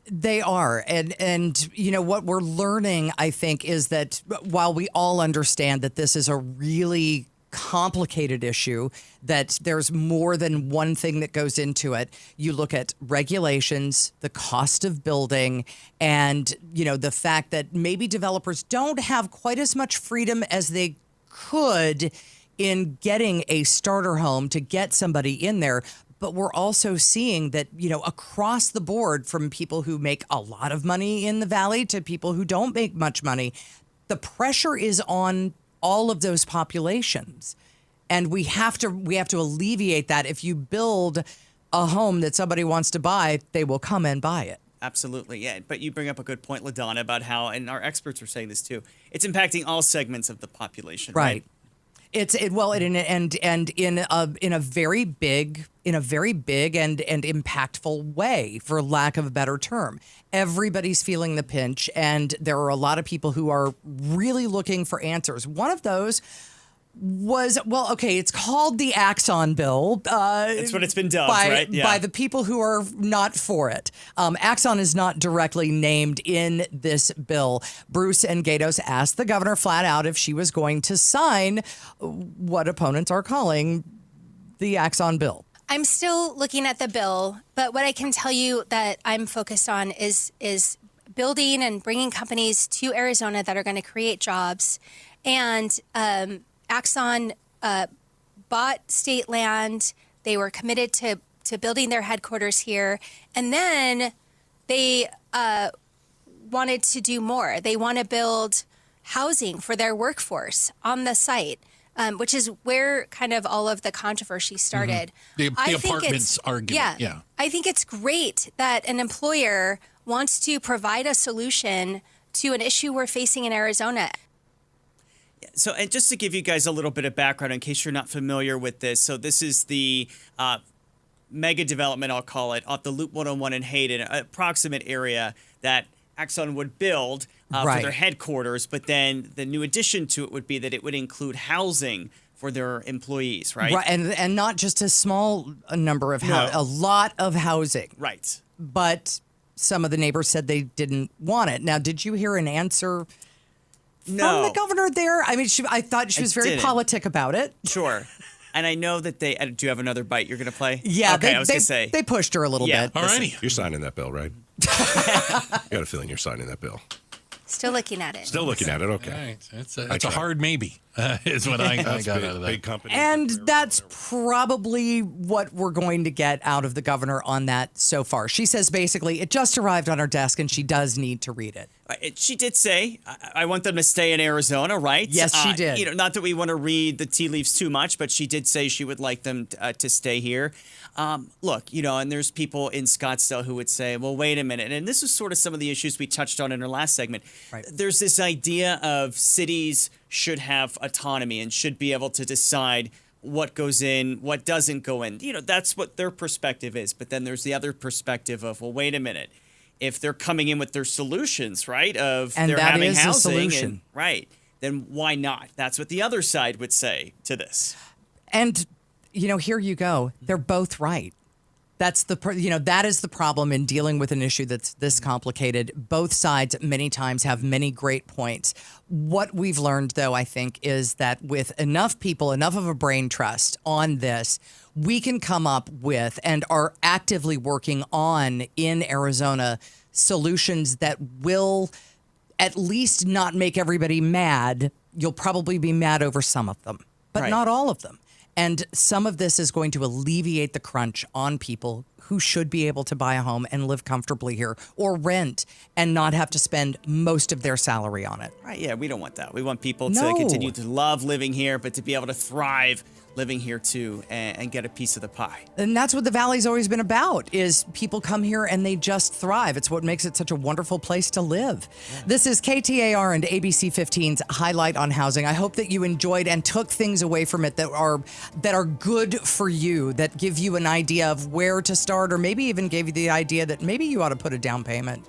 They are. And what we're learning, I think, is that while we all understand that this is a really complicated issue, that there's more than one thing that goes into it. You look at regulations, the cost of building, and, the fact that maybe developers don't have quite as much freedom as they could in getting a starter home to get somebody in there. But we're also seeing that, across the board, from people who make a lot of money in the Valley to people who don't make much money, the pressure is on all of those populations. And we have to alleviate that. If you build a home that somebody wants to buy, they will come and buy it. Absolutely, yeah. But you bring up a good point, LaDonna, about how, and our experts are saying this too, it's impacting all segments of the population, right? In a very big and impactful way, for lack of a better term. Everybody's feeling the pinch, and there are a lot of people who are really looking for answers. One of those was, it's called the Axon Bill. That's what it's been dubbed, right? Yeah. By the people who are not for it. Axon is not directly named in this bill. Bruce and Gatos asked the governor flat out if she was going to sign what opponents are calling the Axon Bill. I'm still looking at the bill, but what I can tell you that I'm focused on is building and bringing companies to Arizona that are going to create jobs. And Axon bought state land. They were committed to building their headquarters here. And then they wanted to do more. They want to build housing for their workforce on the site, which is where kind of all of the controversy started. Mm-hmm. The apartments argument. Yeah. I think it's great that an employer wants to provide a solution to an issue we're facing in Arizona. So, and just to give you guys a little bit of background in case you're not familiar with this, so this is the mega development, I'll call it, off the Loop 101 in Hayden, an approximate area that Axon would build for their headquarters, but then the new addition to it would be that it would include housing for their employees, right? Right, and not just a small number of a lot of housing. Right. But some of the neighbors said they didn't want it. Now, did you hear an answer from the governor there? I mean, I thought she was very politic about it. Sure. And I know that they... do you have another bite you're going to play? Yeah, okay, I was going to say. They pushed her a little bit. All righty. You're signing that bill, right? I got a feeling you're signing that bill. Still looking at it. Still looking at it, okay. All right. It's a hard maybe, is what I got out of that. Big company. And that's probably what we're going to get out of the governor on that so far. She says basically it just arrived on her desk and she does need to read it. She did say, I want them to stay in Arizona, right? Yes, she did. Not that we want to read the tea leaves too much, but she did say she would like them to stay here. Look, and there's people in Scottsdale who would say, well, wait a minute. And this is sort of some of the issues we touched on in our last segment. Right. There's this idea of cities should have autonomy and should be able to decide what goes in, what doesn't go in. That's what their perspective is. But then there's the other perspective of, well, wait a minute. If they're coming in with their solutions, right, of and they're that having is housing, a solution. right, then why not? That's what the other side would say to this. And, here you go. They're both right. That's that is the problem in dealing with an issue that's this complicated. Both sides many times have many great points. What we've learned, though, I think, is that with enough people, enough of a brain trust on this, we can come up with and are actively working on in Arizona solutions that will at least not make everybody mad. You'll probably be mad over some of them, but not all of them. And some of this is going to alleviate the crunch on people who should be able to buy a home and live comfortably here or rent and not have to spend most of their salary on it. Right, yeah, we don't want that. We want people to continue to love living here, but to be able to thrive living here too and get a piece of the pie. And that's what the Valley's always been about, is people come here and they just thrive. It's what makes it such a wonderful place to live. Yeah. This is KTAR and ABC15's Highlight on Housing. I hope that you enjoyed and took things away from it that are good for you, that give you an idea of where to start, or maybe even gave you the idea that maybe you ought to put a down payment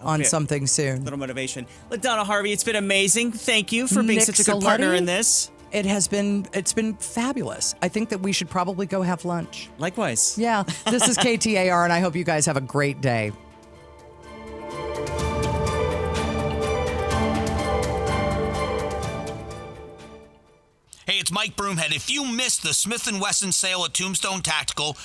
on something soon. A little motivation. LaDonna Harvey, it's been amazing. Thank you for being such a good partner in this. It's been fabulous. I think that we should probably go have lunch. Likewise. Yeah. This is KTAR, and I hope you guys have a great day. Hey, Hey, it's Mike Broomhead. If you missed the Smith & Wesson sale at Tombstone Tactical,